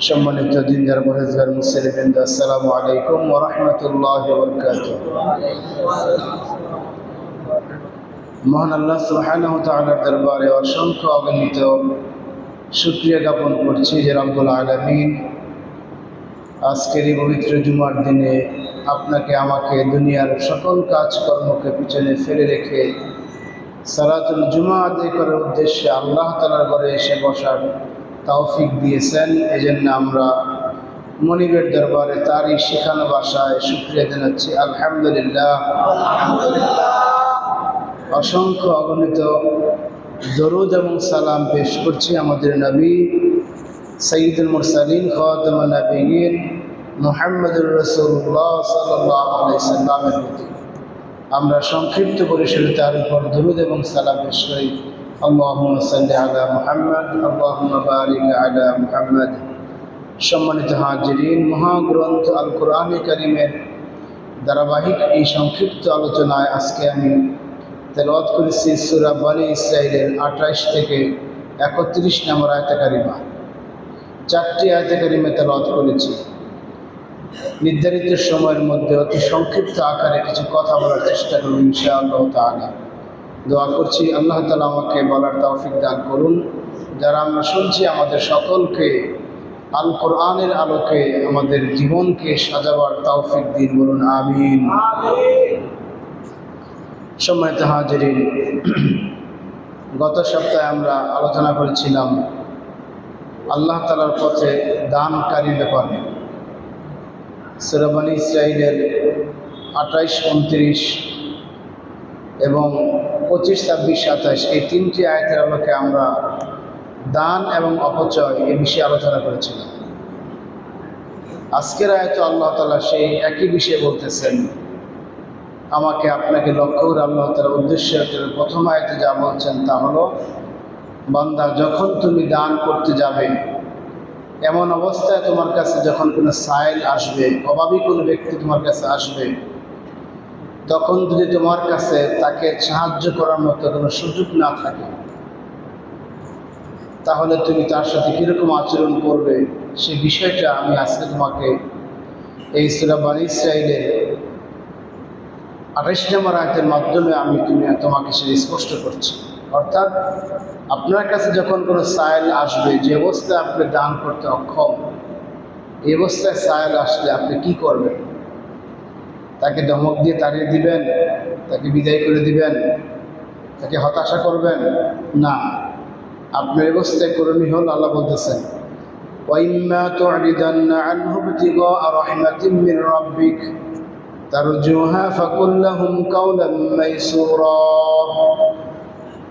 সম্মানিত দিনদার পরেজগার মুসলিমবৃন্দ, আসসালামু আলাইকুম ওয়া রাহমাতুল্লাহি ওয়া বারাকাতুহু। মহান আল্লাহ সুবহানাহু ওয়া তাআলার দরবারে অসংখ্য অগণিত শুকরিয়া জ্ঞাপন করছি যে রব্বুল আলামিন আজকের এই পবিত্র জুমার দিনে আপনাকে আমাকে দুনিয়ার সকল কাজকর্মকে পিছনে ফেলে রেখে সালাতুল জুমা আদায় করার উদ্দেশ্যে আল্লাহ তাআলার ঘরে এসে বসার তৌফিক দিয়েছেন। এজন্য আমরা মনিবের দরবারে তারই শেখানো ভাষায় শুকরিয়া জানাচ্ছি, আলহামদুলিল্লাহ। অসংখ্য অগণিত দরুদ এবং সালাম পেশ করছি আমাদের নবী সাইয়্যিদুল মুরসালিন খাতামুন নবিয়্যিন মুহাম্মদুর রাসূলুল্লাহ সাল্লাল্লাহু আলাইহি সাল্লামের প্রতি আমরা সংক্ষিপ্ত পরিসরে তার উপর দরুদ এবং সালাম পেশ করি। আল্লাহুম্মা সাল্লি আলা মুহাম্মদ, আল্লাহুম্মা বারিক আলা মুহাম্মদ। সম্মানিত হাজিরিন, মহাগ্রন্থ আল কোরআনে কারীমের ধারাবাহিক এই সংক্ষিপ্ত আলোচনায় আজকে আমি তেলাওয়াত করেছি সূরা বনী ইসরাঈলের 28 থেকে 31 নম্বর আয়াতে কারিমা। 4টি আয়াতে কারিমা তেলাওয়াত করেছি। নির্ধারিত সময়ের মধ্যে অতি সংক্ষিপ্ত আকারে কিছু কথা বলার চেষ্টা করব ইনশাআল্লাহ তাআলা। দোয়া করছি আল্লাহ তাআলা আমাকে বলার তৌফিক দান করুন। যারা আমরা শুনছি আমাদের সকলকে আল কোরআনের আলোকে আমাদের জীবনকে সাজাবার তৌফিক দিন, বলুন আমিন। সম্মানিত হাজিরিন, গত সপ্তাহে আমরা আলোচনা করেছিলাম আল্লাহ তাআলার পথে দানকারী ব্যাপারে। সূরা বনী ইসরাঈলের 28, 29 এবং 25, 26, 27 এই 3টি আয়াতের আলোকে আমরা দান এবং অপচয় এই বিষয়ে আলোচনা করেছিলাম। আজকের আয়াতে আল্লাহ তাআলা সেই একই বিষয়ে বলতেছেন। আমাকে আপনাকে লক্ষ্য করে আল্লাহ তাআলার উদ্দেশ্য প্রথম আয়াতে যা বলছেন তা হলো, বান্দা যখন তুমি দান করতে যাবে, এমন অবস্থায় তোমার কাছে যখন কোনো সাইল আসবে, অভাবী কোনো ব্যক্তি তোমার কাছে আসবে, তখন যদি তোমার কাছে তাকে সাহায্য করার মতো কোনো সুযোগ না থাকে, তাহলে তুমি তার সাথে কীরকম আচরণ করবে সে বিষয়টা আমি আজকে তোমাকে এই সূরা বনী ইসরাঈলের 28 নম্বর আয়াতের মাধ্যমে আমি তোমাকে সে স্পষ্ট করছি। অর্থাৎ আপনার কাছে যখন কোনো সাইল আসবে, যে অবস্থায় আপনি দান করতে অক্ষম, এই অবস্থায় সাইল আসলে আপনি কি করবেন? তাকে ধমক দিয়ে তাড়িয়ে দিবেন? তাকে বিদায় করে দিবেন? তাকে হতাশা করবেন? না, আপনার অবস্থায় করণীয় হল, আল্লাহ বলতেছেন, ওয়াইম্মা তু'রিদান্না আনহু ইবতিগাআ রাহমাতিম মির রাব্বিক তারজুহা ফাকুল লাহুম কাওলাম মাইসুরা।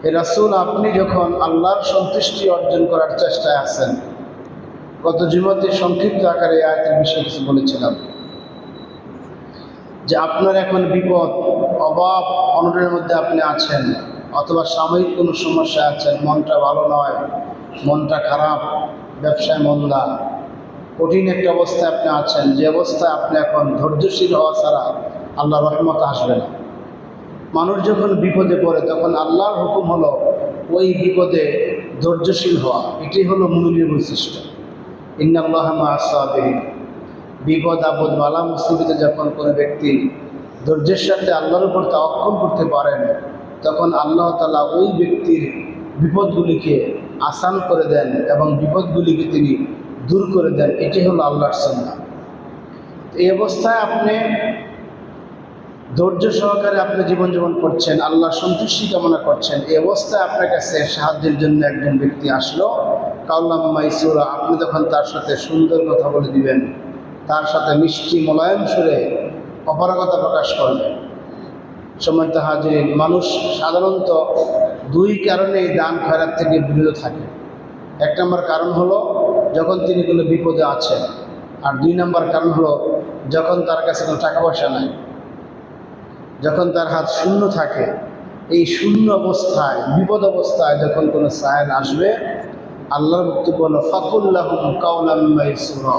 হে রাসূল, আপনি যখন আল্লাহর সন্তুষ্টি অর্জন করার চেষ্টায় আছেন, গত জুমাতে সংক্ষিপ্ত আকারে আয়াতের বিষয়ে কিছু বলেছিলাম যে আপনার এখন বিপদ, অভাব, অনটনের মধ্যে আপনি আছেন, অথবা সাময়িক কোনো সমস্যা আছেন, মনটা ভালো নয়, মনটা খারাপ, ব্যবসায় মন্দা, কঠিন একটা অবস্থায় আপনি আছেন, যে অবস্থায় আপনি এখন ধৈর্যশীল হওয়া ছাড়া আল্লাহর রহমত আসবে না। মানুষ যখন বিপদে পড়ে তখন আল্লাহর হুকুম হলো ওই বিপদে ধৈর্যশীল হওয়া। এটি হলো মুমিনের বৈশিষ্ট্য। ইন্নাল্লাহা মা'আস সাবিরিন। বিপদ আপদ বালা মুসিবতে যখন কোনো ব্যক্তি ধৈর্যের সাথে আল্লাহর উপর তাওয়াক্কুল করতে পারেন, তখন আল্লাহ তাআলা ওই ব্যক্তির বিপদগুলিকে আসান করে দেন এবং বিপদগুলিকে তিনি দূর করে দেন। এটি হলো আল্লাহর সুন্নাহ। এই অবস্থায় আপনি ধৈর্য সহকারে আপনি জীবনযাপন করছেন, আল্লাহর সন্তুষ্টি কামনা করছেন। এই অবস্থায় আপনার কাছে সাহায্যের জন্য একজন ব্যক্তি আসলো, কাওলাম মাইসুরা, আপনি তখন তার সাথে সুন্দর কথা বলে দিবেন, তার সাথে মিষ্টি মোলায়েম সুরে অপারগতা প্রকাশ করবেন। সম্মানিত হাজিরিন, মানুষ সাধারণত 2 কারণেই দান খয়রাত থেকে বিরত থাকে। 1 নম্বর কারণ হলো যখন তিনি কোনো বিপদে আছেন, আর 2 নম্বর কারণ হলো যখন তার কাছে কোনো টাকা পয়সা নাই, যখন তার হাত শূন্য থাকে। এই শূন্য অবস্থায়, বিপদ অবস্থায় যখন কোনো সাইল আসবে, আল্লাহর বক্তব্য হলো ফাকুল লাহুম কাওলাম মাইসুরা,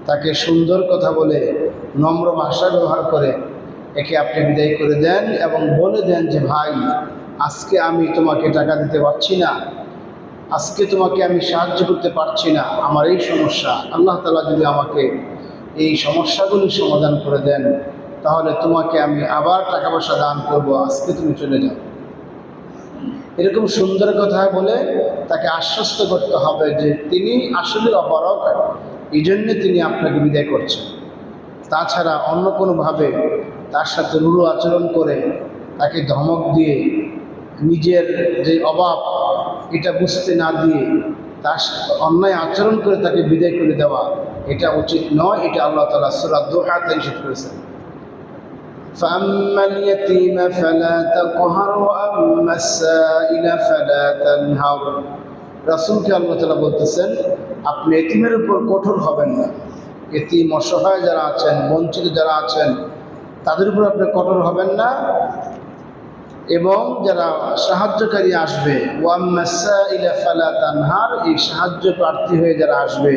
তাকে সুন্দর কথা বলে, নম্র ভাষা ব্যবহার করে একে আপনি বিদায় করে দেন এবং বলে দেন যে ভাই, আজকে আমি তোমাকে টাকা দিতে পারছি না, আজকে তোমাকে আমি সাহায্য করতে পারছি না, আমার এই সমস্যা, আল্লাহ তাআলা যদি আমাকে এই সমস্যাগুলি সমাধান করে দেন তাহলে তোমাকে আমি আবার টাকা পয়সা দান করব, আজকে তুমি চলে যাও। এরকম সুন্দর কথা বলে তাকে আশ্বস্ত করতে হবে যে তিনি আসলে অপারগ, এই জন্যে তিনি আপনাকে বিদায় করছেন। তাছাড়া অন্য কোনোভাবে তার সাথে রূঢ় আচরণ করে তাকে ধমক দিয়ে নিজের যে অভাব এটা বুঝতে না দিয়ে তার সাথে অন্যায় আচরণ করে তাকে বিদায় করে দেওয়া এটা উচিত নয়। এটা আল্লাহ তাআলা সূরা দোহাতে নিষেধ করেছেন। فأما اليتيم فلا تقهر وأما السائل فلا تنهر। রাসূলকে আল্লাহ তাআলা বলতেছেন আপনি এতিমের উপর কঠোর হবেন না। এতিম অসহায় যারা আছেন, বঞ্চিত যারা আছেন তাদের উপর আপনি কঠোর হবেন না, এবং যারা সাহায্যকারী আসবে ওয়াম্মা সাইলা ফালা তানহার, এই সাহায্য প্রার্থী হয়ে যারা আসবে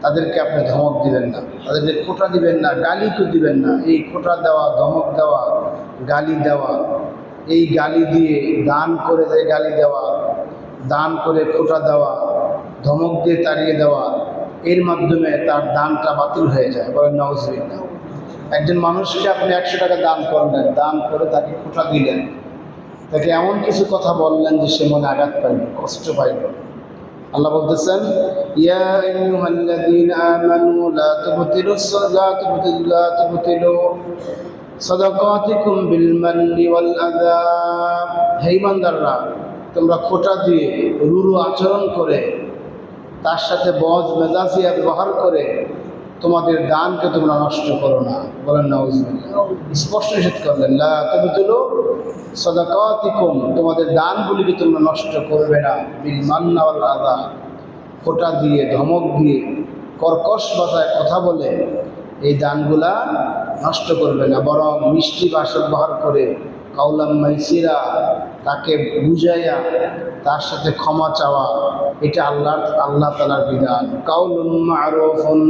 তাদেরকে আপনি ধমক দিবেন না, তাদেরকে খোঁটা দিবেন না, গালিকে দিবেন না। এই খোঁটা দেওয়া, ধমক দেওয়া, গালি দেওয়া, এই গালি দিয়ে দান করে গালি দেওয়া, দান করে খোঁটা দেওয়া, ধমক দিয়ে তাড়িয়ে দেওয়া, এর মাধ্যমে তার দানটা বাতিল হয়ে যায়। বলেন নাউজুবিল্লাহ। একজন মানুষকে আপনি 100 টাকা দান করলেন, দান করে তাকে খোঁটা দিলেন, তাকে এমন কিছু কথা বললেন যে সে মনে আঘাত পাইল, কষ্ট পাইল। আল্লাহ বলতেছেন ইয়া আইয়ুহাল্লাযীনা আমানু লা তুবতিলু সাদাকাতিকুম বিল মান্নি ওয়াল আযা। হে ঈমানদাররা, তোমরা খোঁটা দিয়ে রূঢ় আচরণ করে তার সাথে বজ মেজাজিয়া ব্যবহার করে তোমাদের দানকে তোমরা নষ্ট করো না। বলেন নাউজুবিল্লাহ। স্পষ্ট নিষেধ করলেন লা তুবতিলু সাদাকাতিকুম, তোমাদের দানগুলিকে তোমরা নষ্ট করবে না, বিল মান্না ওয়াল আযা, খোঁটা দিয়ে, ধমক দিয়ে, কর্কশ ভাষায় কথা বলে এই দানগুলা নষ্ট করবে না, বরং মিষ্টি ভাষা ব্যবহার করে কাউলাম মাইসিরা, তাকে বুঝাইয়া তার সাথে ক্ষমা চাওয়া, এটা আল্লাহ তাআলার বিধান। কাউলুম মা'রুফুন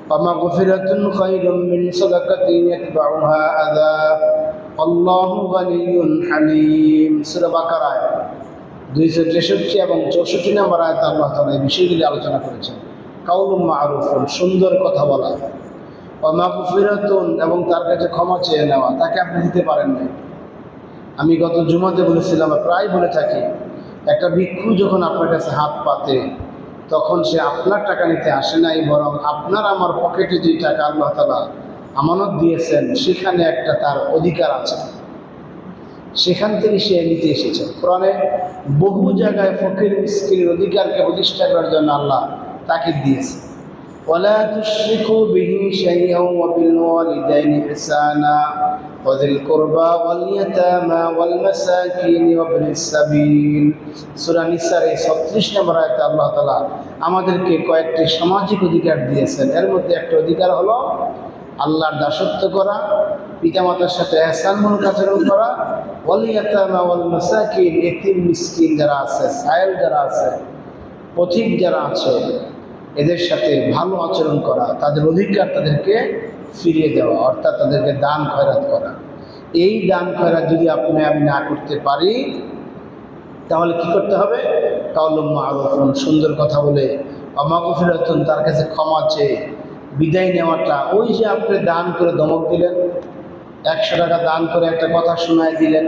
ওয়া মাগফিরাতুন খায়রুম মিন সাদাকাতিন ইয়াতবাউহা আযা আল্লাহু গানিয়্যুন হালিম। সূরা বাকারা 263 এবং 64 নম্বর আয়াতে আল্লাহ তাআলা এই বিষয়গুলি আলোচনা করেছেন। কাউলুম মা'রুফুন, সুন্দর কথা বলা, ওয়া মাগফিরাতুন, এবং তার কাছে ক্ষমা চেয়ে নেওয়া, তাকে আপনি দিতে পারেন না। আমি গত জুমাতে বলেছিলাম, প্রায় বলে থাকি, একটা ভিক্ষু যখন আপনার কাছে হাত পাতে তখন সে আপনার টাকা নিতে আসে নাই, বরং আপনার আমার পকেটে যে টাকা আল্লাহ তাআলা আমানত দিয়েছেন সেখানে একটা তার অধিকার আছে, সেখান থেকে সে নিতে এসেছে। কোরআনে বহু জায়গায় ফকির মিসকিনের অধিকারকে প্রতিষ্ঠা করার জন্য আল্লাহ তাকিদ দিয়েছে। ওয়ালা তুশরিকু বিহি শাইআন ওয়া বিল ওয়ালিদাইনি ইহসানা ওয়া যিল কুরবা ওয়াল ইয়াতামা ওয়াল মাসাকিন ওয়া ইবনিস সাবিল। সূরা নিসার 36 নম্বর আয়াতে আল্লাহ তাআলা আমাদেরকে কয়েকটি সামাজিক অধিকার দিয়েছেন। এর মধ্যে একটা অধিকার হলো আল্লাহর দাসত্ব করা, পিতামাতার সাথে ইহসানমূলক আচরণ করা, ওয়াল ইয়াতামা ওয়াল মাসাকিন, এতিম মিসকিন যারা আছে, সায়েল যারা আছে, পথিক যারা আছে, এদের সাথে ভালো আচরণ করা, তাদের অধিকার তাদেরকে ফিরিয়ে দেওয়া, অর্থাৎ তাদেরকে দান খয়রাত করা। এই দান খয়রাত যদি আমি না করতে পারি তাহলে কি করতে হবে? কাউলুম মা'রুফুন, সুন্দর কথা বলে, ওয়া মাগফিরাতুন, তার কাছে ক্ষমা চেয়ে বিদায় নেওয়াটা। ওই যে আপনি দান করে ধমক দিলেন, 100 টাকা দান করে একটা কথা শোনায় দিলেন,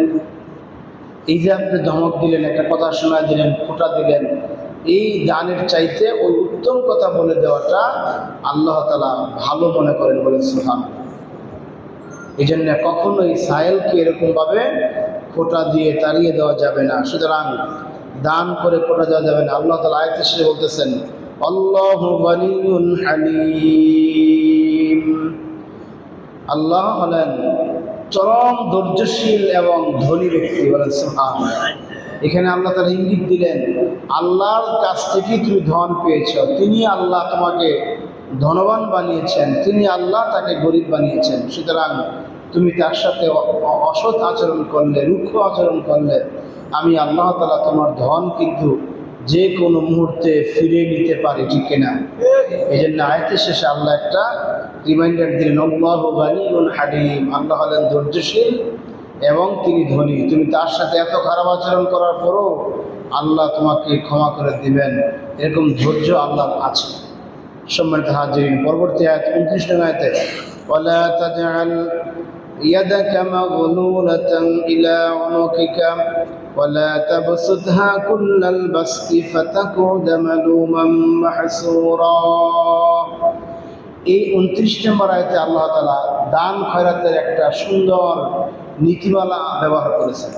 এই যে আপনি ধমক দিলেন, একটা কথা শোনায় দিলেন, খোঁটা দিলেন, এই দানের চাইতে ওই উত্তম কথা বলে দেওয়াটা আল্লাহ তাআলা ভালো মনে করেন। বলেন সুবহানাল্লাহ। এই জন্য কখনোই সায়েলকে এরকমভাবে খোঁটা দিয়ে তাড়িয়ে দেওয়া যাবে না। সুতরাং দান করে খোঁটা দেওয়া যাবে না। আল্লাহ তাআলা আয়াতে শেষে বলতেছেন আল্লাহু গানিয়্যুন হালিম। আল্লাহ হলেন চরম ধৈর্যশীল এবং ধনী ব্যক্তি। বলেন সুবহানাল্লাহ। এখানে আল্লাহ তাআলা ইঙ্গিত দিলেন আল্লাহর কাছ থেকেই তুমি ধন পেয়েছ, তিনি আল্লাহ তোমাকে ধনবান বানিয়েছেন, তিনি আল্লাহ তাকে গরিব বানিয়েছেন। সুতরাং তুমি তার সাথে অসৎ আচরণ করলে, রুক্ষ আচরণ করলে, আমি আল্লাহ তাআলা তোমার ধন কিন্তু যে কোনো মুহূর্তে ফিরিয়ে নিতে পারি, ঠিক কিনা? এই জন্য আয়াতের শেষে আল্লাহ একটা রিমাইন্ডার দিলেন আল্লাহু গানিয়্যুন হালিম। আল্লাহ হলেন ধৈর্যশীল এবং তিনি ধনী। তুমি তার সাথে এত খারাপ আচরণ করার পরও আল্লাহ তোমাকে ক্ষমা করে দিবেন, এরকম ধৈর্য আল্লাহর আছে। সম্মানিত হাজিরিন, পরবর্তী আয়াত 29 নং আয়াতে ওয়ালা তাজআল ইয়াদাকা মাগলুলাতান ইলা উনুকিকা ওয়ালা তাবসুতহা কুল্লাল বাসতি ফাতাকুদা মালুমান মাহসুরা। এই 29 নম্বর আয়াতে আল্লাহ তাআলা দান খয়রাতের একটা সুন্দর নীতিমালা ব্যবহার করেছেন,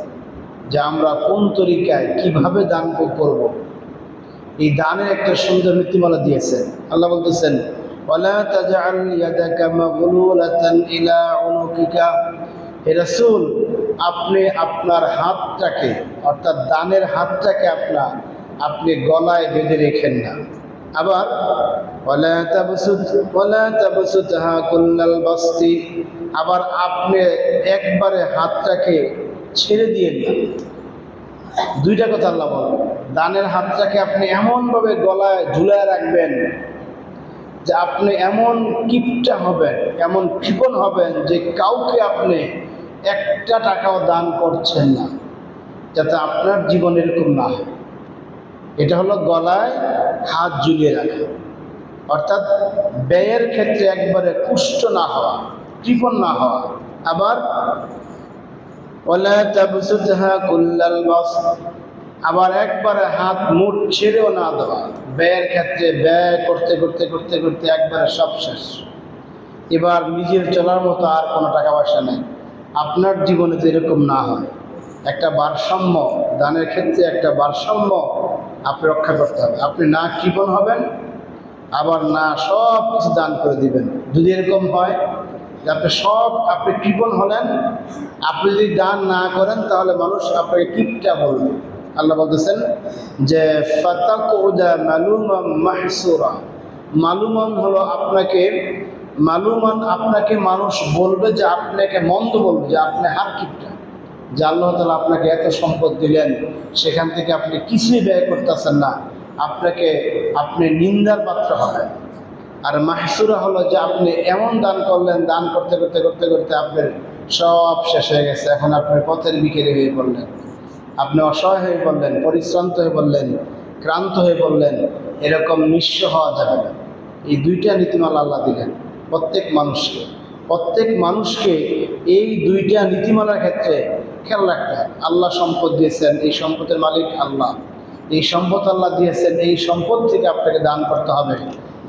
যে আমরা কোন তরিকায় কিভাবে দান করব। এই দানের একটা সুন্দর নীতিমালা দিয়েছেন। আল্লাহ বলতেছেন ওয়ালা তাজআল ইয়াদাকা মাগলুলাতান ইলা উনুকিকা, হে রাসূল আপনি আপনার হাতটাকে অর্থাৎ দানের হাতটাকে আপনি গলায় বেঁধে রেখেন না। আবার ওয়ালা তাবসুতহা কুল্লাল বাসতি, আবার আপনি একবারে হাতটাকে ছেড়ে দিয়ে না। দুইটা কথা আল্লাহ বলেন। দানের হাতটাকে আপনি এমনভাবে গলায় ঝুলায় রাখবেন যে আপনি এমন কিপটা হবেন, এমন কৃপণ হবেন যে কাউকে আপনি একটা টাকাও দান করছেন না, যাতে আপনার জীবন এরকম না হয়। এটা হলো গলায় হাত ঝুলিয়ে রাখা, অর্থাৎ ব্যয়ের ক্ষেত্রে একবারে কুষ্ট না হওয়া, কৃপণ না হওয়া। আবার ওয়ালা তাবসুতহা কুল্লাল বাসত, আবার একবারে হাত মুঠ ছেড়েও না দেওয়া। ব্যয়ের ক্ষেত্রে ব্যয় করতে করতে করতে করতে একবারে সব শেষ, এবার নিজের চলার মতো আর কোনো টাকা পয়সা নেই। আপনার জীবনে তো এরকম না হয়। একটা ভারসাম্য, দানের ক্ষেত্রে একটা ভারসাম্য আপনি রক্ষা করতে হবে। আপনি না কৃপণ হবেন, আবার না সব কিছু দান করে দিবেন। যদি এরকম হয় যে আপনি কৃপণ হলেন, আপনি যদি দান না করেন তাহলে মানুষ আপনাকে কিপটা বলবে। আল্লাহ বলতেছেন যে ফাতাকুদা মালুমান মাহসুরা। মালুমান হলো আপনাকে মানুষ বলবে, যে আপনাকে মন্দ বলবে, যে আপনি হার কিপটা, যে আল্লাহ তাআলা আপনাকে এত সম্পদ দিলেন, সেখান থেকে আপনি কিছুই ব্যয় করতেছেন না, আপনি নিন্দার পাত্র হবেন। আর মাহসুরা হলো যে আপনি এমন দান করলেন, দান করতে করতে করতে করতে আপনার সব শেষ হয়ে গেছে, এখন আপনার পথের বিকেলে হয়ে পড়লেন, আপনি অসহায় হয়ে পড়লেন, পরিশ্রান্ত হয়ে পড়লেন, ক্লান্ত হয়ে পড়লেন। এরকম নিঃস্ব হওয়া যাবে না। এই দুইটা নীতিমালা আল্লাহ দিলেন প্রত্যেক মানুষকে এই দুইটা নীতিমালার ক্ষেত্রে খেয়াল রাখতে হয়। আল্লাহ সম্পদ দিয়েছেন, এই সম্পদের মালিক আল্লাহ। এই সম্পদ আল্লাহ দিয়েছেন, এই সম্পদ থেকে আপনাকে দান করতে হবে।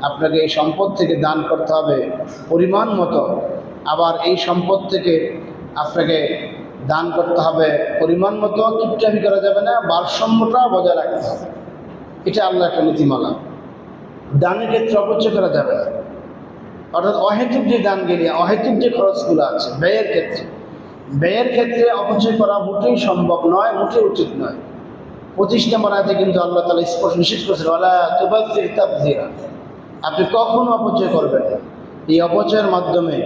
আপনাকে এই সম্পদ থেকে দান করতে হবে পরিমাণ মতো। আবার এই সম্পদ থেকে আপনাকে দান করতে হবে পরিমাণ মতো, কিপটামি করা যাবে না, ভারসাম্যটা বজায় রাখতে হবে। এটা আল্লাহ একটা নীতিমালা। দানের ক্ষেত্রে অপচয় করা যাবে না, অর্থাৎ অহেতুক যে দানগুলি, অহেতুক যে খরচগুলো আছে ব্যয়ের ক্ষেত্রে অপচয় করা মোটেই সম্ভব নয়, মোটেই উচিত নয়। 25 নম্বর আয়াতে কিন্তু আল্লাহ তাআলা স্পষ্ট নিষেধ করেছেন ওয়ালা তুবাযজির তাবযীরা, আপনি কখনো অপচয় করবেন না। এই অপচয়ের মাধ্যমে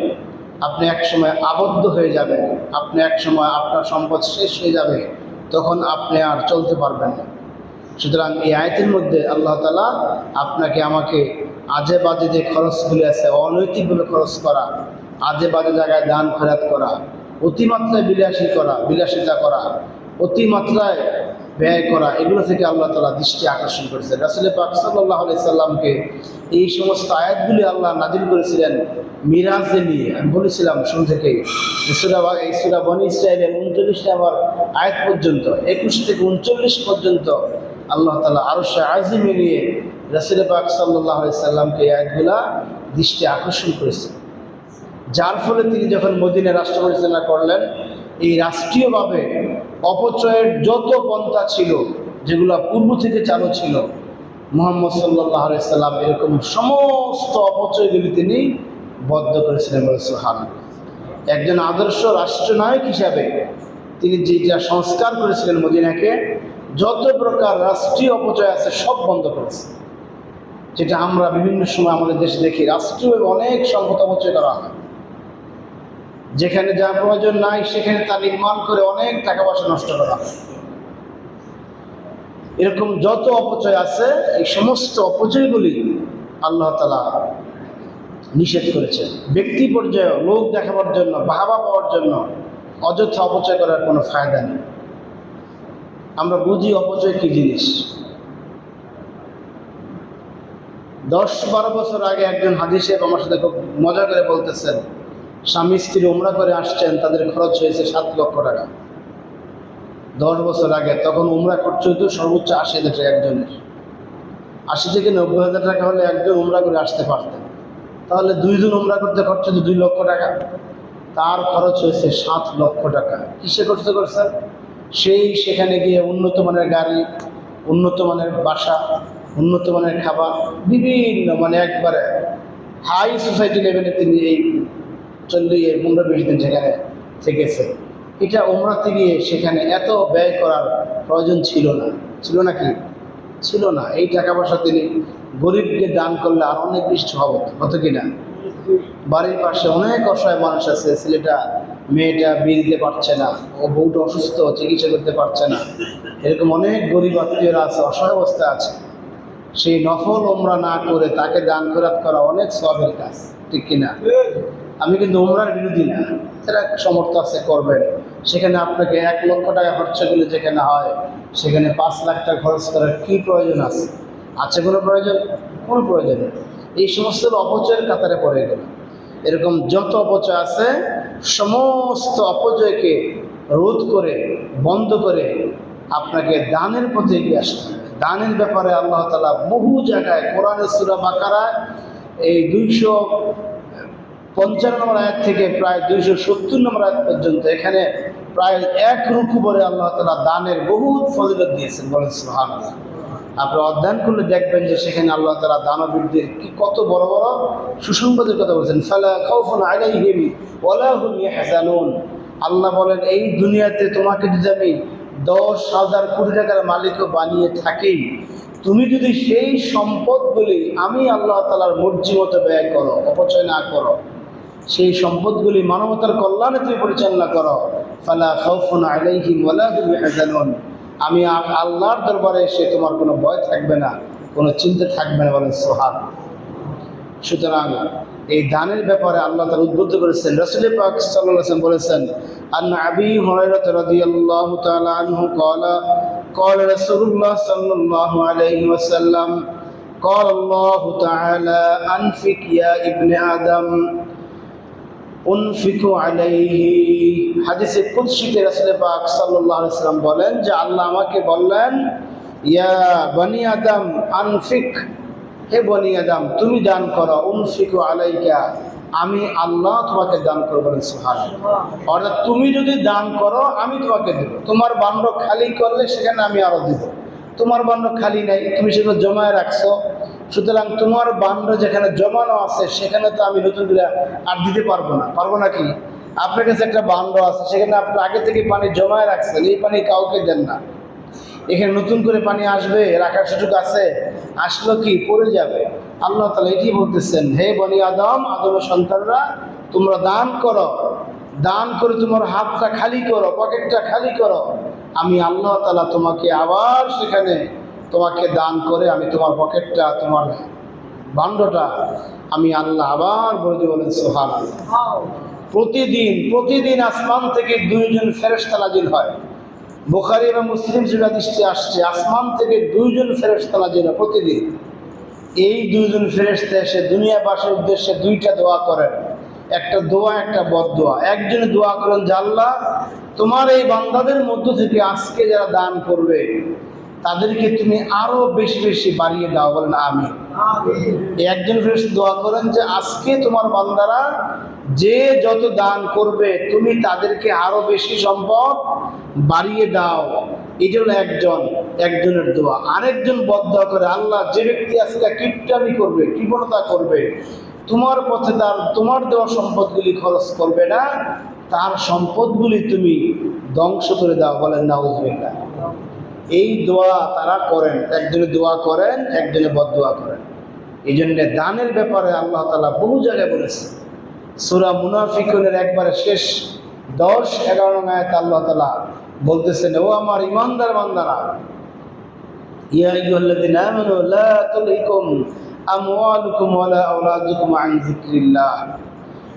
আপনি একসময় আবদ্ধ হয়ে যাবেন, আপনি একসময় আপনার সম্পদ শেষ হয়ে যাবে, তখন আপনি আর চলতে পারবেন না। সুতরাং এই আয়াতের মধ্যে আল্লাহ তাআলা আপনাকে আমাকে আজে বাজে যে খরচগুলি আছে, অনৈতিকভাবে খরচ করা, আজে বাজে জায়গায় দান খয়রাত করা, অতিমাত্রায় বিলাসিতা করা, অতিমাত্রায় ব্যয় করা, এগুলো থেকে আল্লাহ তাআলা দৃষ্টি আকর্ষণ করেছেন। রাসূল পাক সাল্লাল্লাহু আলাইহি সাল্লামকে এই সমস্ত আয়াতগুলি আল্লাহ নাজিল করেছিলেন মিরাজে নিয়ে। আমি বলেছিলাম শুরু থেকেই এই সূরা বনী ইসরাঈলের 39 নম্বর আয়াত পর্যন্ত, 21 থেকে 39 পর্যন্ত আল্লাহ তাআলা আরশে আজিমে নিয়ে রাসূল পাক সাল্লাল্লাহু আলাইহি সাল্লামকে এই আয়াতগুলা দৃষ্টি আকর্ষণ করেছেন। যার ফলে তিনি যখন মদিনা রাষ্ট্র পরিচালনা করলেন, এই রাষ্ট্রীয়ভাবে অপচয়ের যত পন্থা ছিল, যেগুলো পূর্ব থেকে চালু ছিল, মুহাম্মদ সাল্লাল্লাহু আলাইহি সাল্লাম এরকম সমস্ত অপচয়গুলি তিনি বদ্ধ করেছিলেন। সুবহানাল্লাহ। একজন আদর্শ রাষ্ট্রনায়ক হিসাবে তিনি যেটা সংস্কার করেছিলেন, মদিনাকে যত প্রকার রাষ্ট্রীয় অপচয় আছে সব বন্ধ করেছে। যেটা আমরা বিভিন্ন সময় আমাদের দেশে দেখি, রাষ্ট্রীয় অনেক সম্পদ অপচয় করা হয়, যেখানে যা প্রয়োজন নাই সেখানে তা নির্মাণ করে অনেক টাকা পয়সা নষ্ট করা হয়। এরকম যত অপচয় আছে, এই সমস্ত অপচয়গুলি আল্লাহ তাআলা নিষেধ করেছেন। ব্যক্তি পর্যায়ে লোক দেখাবার জন্য, বাহবা পাওয়ার জন্য অযথা অপচয় করার কোনো ফায়দা নেই। আমরা বুঝি অপচয় কী জিনিস। 10-12 বছর আগে একজন হাজী সাহেব আমার সাথে খুব মজা করে বলতেছেন, স্বামী স্ত্রী উমরা করে আসছেন, তাদের খরচ হয়েছে 7 লক্ষ টাকা। 10 বছর আগে তখন উমরা খরচ হইতো সর্বোচ্চ 80,000 টাকা একজনের। 80 থেকে 90,000 টাকা হলে একজন উমরা করে আসতে পারতেন। তাহলে 2 জন উমরা করতে খরচ হতো 2 লক্ষ টাকা। তার খরচ হয়েছে 7 লক্ষ টাকা। কিসে খরচ করছেন? সেখানে গিয়ে উন্নত মানের গাড়ি, উন্নত মানের বাসা, উন্নত মানের খাবার, বিভিন্ন একবারে হাই সোসাইটি লেভেলে তিনি এই 15-20 দিন সেখানে থেকেছে। এটা উমরাতে গিয়ে সেখানে এত ব্যয় করার প্রয়োজন ছিল না। ছিল না কি? ছিল না। এই টাকা পয়সা তিনি গরিবকে দান করলে আর অনেক বেশি হতো কি না? বাড়ির পাশে অনেক অসহায় মানুষ আছে, ছেলেটা মেয়েটা বিয়ে দিতে পারছে না, ও বউটা অসুস্থ, চিকিৎসা করতে পারছে না, এরকম অনেক গরিব আত্মীয়রা আছে, অসহায় অবস্থা আছে। সেই নফল উমরা না করে তাকে দান খয়রাত করা অনেক সওয়াবের কাজ, ঠিক কিনা? আমি কিন্তু উমরার বিরোধী না, যারা সমর্থ আছে করবেন। সেখানে আপনাকে 1 লক্ষ টাকা খরচা করলে যেখানে হয়, সেখানে 5 লাখ টাকা খরচ করার কী প্রয়োজন আছে? আছে কোনো প্রয়োজন? কোনো প্রয়োজন নেই। এই সমস্ত অপচয়ের কাতারে পড়ে গেল। এরকম যত অপচয় আছে, সমস্ত অপচয়কে রোধ করে, বন্ধ করে আপনাকে দানের পথে এগিয়ে আসতে হবে। দানের ব্যাপারে আল্লাহ তাআলা বহু জায়গায় কোরআনের সূরা বাকারায় এই 255 নম্বর আয়াত থেকে প্রায় 270 নম্বর আয়াত পর্যন্ত এখানে প্রায় 1 রুকু ভরে আল্লাহ তাআলা দানের বহুত ফজিলত দিয়েছেন। বলেন সুবহানাল্লাহ। আপনি অধ্যয়ন করলে দেখবেন যে সেখানে আল্লাহ তাআলা দানবীরদের কি কত বড় বড় সুসংবাদের কথা বলেছেন। ফালা খাউফুন আলাইহিম ওয়ালা হুম ইয়াহজানুন। আল্লাহ বলেন, এই দুনিয়াতে তোমাকে যদি আমি 10,000 কোটি টাকার মালিকও বানিয়ে থাকি, তুমি যদি সেই সম্পদগুলি আমি আল্লাহ তাআলার মর্জি মতো ব্যয় করো, অপচয় না করো, সেই সম্পদগুলি মানবতার কল্যাণে তুমি পরিচালনা করো, ফালা খাউফুন আলাইহিম ওয়ালা হুম ইয়াহজানুন, আমি আল্লাহর দরবারে এসে তোমার কোনো ভয় থাকবে না, কোনো চিন্তা থাকবে না। বলেন সুবহানাল্লাহ। সুতরাং এই দানের ব্যাপারে আল্লাহ তাআলা উদ্বুদ্ধ করেছেন। রাসূল পাক সাল্লাল্লাহু আলাইহি ওয়াসাল্লাম বলেছেন, আন আবি হুরায়রা রাদিয়াল্লাহু তাআলা আনহু ক্বালা ক্বালা রাসূলুল্লাহ সাল্লাল্লাহু আলাইহি ওয়াসাল্লাম ক্বালা আল্লাহু তাআলা আনফিক ইয়া ইবনে আদম উনফিকু আলাইহি। হাদিসে কুদসিতে রাসূল পাক সাল্লাল্লাহু আলাইহি ওয়াসাল্লাম বলেন যে আল্লাহ আমাকে বললেন, ইয়া বনি আদম আনফিক, হে বনি আদম তুমি দান করো, উনফিকু আলাইকা, আমি আল্লাহ তোমাকে দান করব। বলেন সুবহানাল্লাহ। অর্থাৎ তুমি যদি দান করো আমি তোমাকে দেব। তোমার বান্ড খালি করলে সেখানে আমি আরো দেব। তোমার বান্ড খালি নাই, তুমি সেগুলো জমায় রাখছো, সুতরাং তোমার বান্ড যেখানে জমানো আছে সেখানে তো আমি নতুন করে আর দিতে পারবো না। পারবো নাকি? আপনার কাছে একটা বান্ড আছে, সেখানে আপনি আগে থেকে পানি জমায় রাখছেন, এই পানি কাউকে দেন না। এখানে নতুন করে পানি আসবে, রাখার সুযোগ আছে? আসলো কি পড়ে যাবে। আল্লাহ তাআলা এটি বলতেছেন, হে বনি আদম, আদমের সন্তানরা, তোমরা দান করো, দান করে তোমার হাতটা খালি করো, পকেটটা খালি করো, আমি আল্লাহ তাআলা তোমাকে আবার সেখানে তোমাকে দান করে আমি তোমার পকেটটা, তোমার ভাণ্ডটা আমি আল্লাহ আবার বলে দেব। বলেন সুবহানাল্লাহ। প্রতিদিন আসমান থেকে 2 জন ফেরেশতা নাজিল হয়। বুখারী এবং মুসলিম হাদিসে আসছে, আসমান থেকে 2 জন ফেরেশতা নাজিল হয় প্রতিদিন। এই 2 জন ফেরেশতা এসে দুনিয়াবাসীর উদ্দেশ্যে 2টা দোয়া করেন, একটা দোয়া একটা বদদোয়া। একজনে দোয়া করেন যে আল্লাহ তোমার এই বান্দাদের মধ্য থেকে আজকে যারা দান করবে তাদেরকে তুমি আরো বেশি বেশি বাড়িয়ে দাও। বলেন আমিন। একজন ফেরেশতা দোয়া করেন যে আজকে তোমার বান্দারা যে যত দান করবে তুমি তাদেরকে আরো বেশি সম্পদ বাড়িয়ে দাও। এটা হলো একজনের দোয়া। আরেকজন বদদোয়া করে, আল্লাহ যে ব্যক্তি আজকে কিপটামি করবে, কৃপণতা করবে, তোমার পথে তোমার দেওয়া সম্পদগুলি খরচ করবে না, তার সম্পদগুলি তুমি ধ্বংস করে দাও। বলেন নাউযুবিল্লাহ। এই দোয়া তারা করেন, একজনে দোয়া করেন, একজনে বদদোয়া করেন। এই জন্য দানের ব্যাপারে আল্লাহ তাআলা বহু জায়গায় বলেছেন। সূরা মুনাফিকুনের একবারে শেষ 10-11 নং আয়াতে আল্লাহ তাআলা বলতেছেন, ও আমার ঈমানদার বান্দারা, ইয়া আইয়ুহাল্লাযীনা আমানু লা তুলহিকুম আমওয়ালুকুম ওয়ালা আওলাদুকুম আন যিকরিল্লাহ।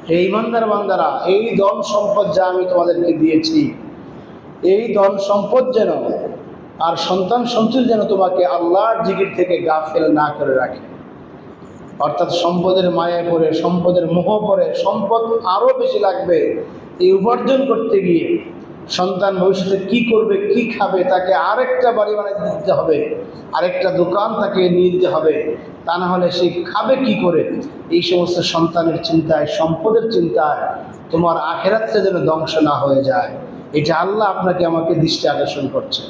হে ঈমানদার বান্দারা, এই ধন সম্পদ যা আমি তোমাদেরকে দিয়েছি, এই ধন সম্পদ যেন আর সন্তান সন্ততি যেন তোমাকে আল্লাহর জিকির থেকে গাফেল না করে রাখে। অর্থাৎ সম্পদের মায়ায় পড়ে, সম্পদের মোহ পড়ে, সম্পদ আরও বেশি লাগবে, এই উপার্জন করতে গিয়ে সন্তান ভবিষ্যতে কি করবে, কি খাবে, তাকে আরেকটা বাড়ি বানিয়ে দিতে হবে, আরেকটা দোকান তাকে নিয়ে দিতে হবে, তা না হলে সে খাবে কি করে। এই সমস্ত সন্তানের চিন্তায়, সম্পদের চিন্তায় তোমার আখেরাতটা যেন ধ্বংস না হয়ে যায়, এটা আল্লাহ আপনাকে আমাকে দৃষ্টি আকর্ষণ করছে।